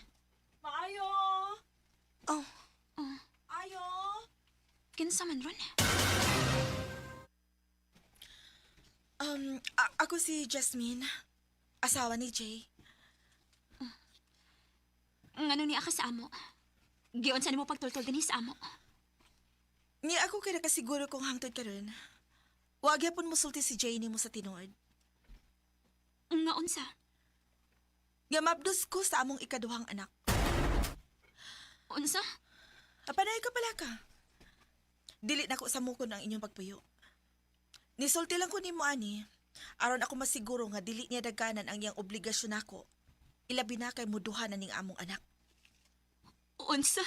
Maayo! Oh. Ayo! Kinsa man ron? Ako si Jasmine. Asawa ni Jay. Ngano ni aka sa amo? Giyon sa nimo pagtultol din sa amo. Ni ako kaya nakasiguro kung hangtod ka rin. Wag yapon mo sulti si Jay ni mo sa tinuod. Nga unsa? Gamabdos ko sa among ikaduhang anak. Unsa? Apanay ka pala ka. Dili na ko sa mukon ang inyong pagpuyo. Nisulti lang ko ni mo ani, aron ako masiguro nga dili niya daganan ang iyang obligasyon nako. Ilabi na kay muduha na ning among anak. Unsa?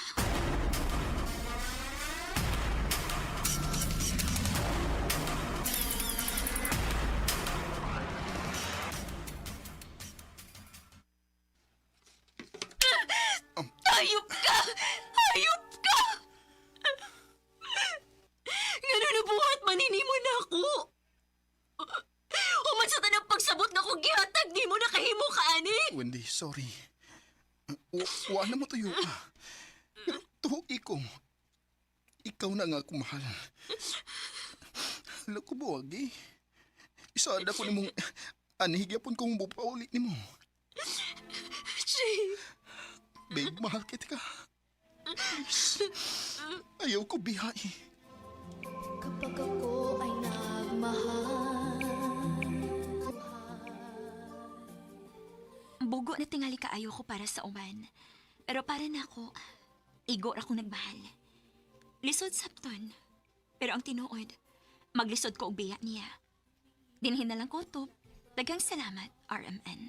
Hayop ka! Hayop ka! Nga nabuhat manini mo na ako. Human sa tanang pagsabot na kong gihatag, di mo nakahimo ka, ani. Wendy, sorry. Wala mo tuyo ka. Pero tuhoy ko. Ikaw na nga ako mahal. Hala ko buwag eh. Isaada ko ni mong anhigyapon kong bupauli ni mo. Babe, mahal kita ka. Please. Ayaw ko bihay. Kapag ako ay nagmahal. Bugo na tingali kaayo ko para sa uban. Pero para na ako, igor akong nagmahal. Lisod sabton. Pero ang tinuod, maglisod ko og biya niya. Dinhin na lang ko to. Daghang salamat, RMN.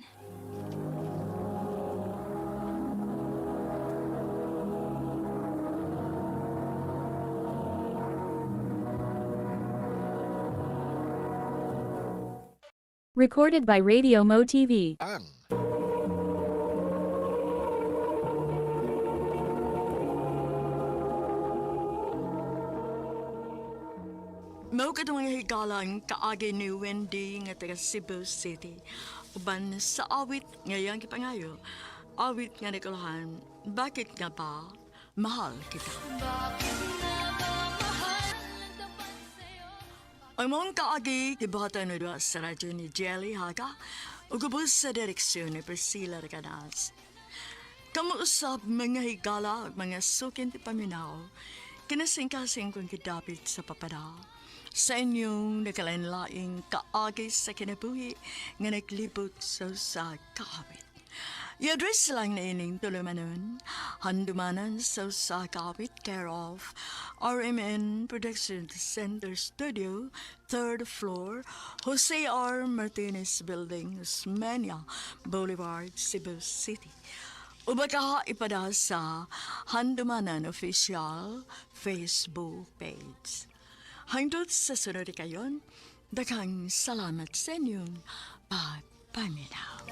Recorded by Radio Mo TV. Mao ka mga higalan kaagi ni Wendy nga taga Cebu City. Uban sa awit ngayang kipangayo. Awit nga nikulahan, bakit nga ba mahal kita? Ang mga kaagi kibatan na doon sa radyo ni Jelly Haga o gubos sa direksyon ni Priscilla Regadas. Kamuusap mga higala at mga sukin ti paminaw, kinasing-kasing kong kidapit sa papada. Sa inyong nakalanlaing kaagi sa kinabuhi nga naglibot sa kaawit. I-address lang na ining tulumanon, handumanan sa kakawit care of RMN Production Center Studio, 3rd floor, Jose R. Martinez Building, Osmeña Boulevard, Cebu City. Ubaka ipada sa Handumanan Official Facebook page. Hangtod sa sunod kayon, daghang salamat sa inyong pagpaminaw.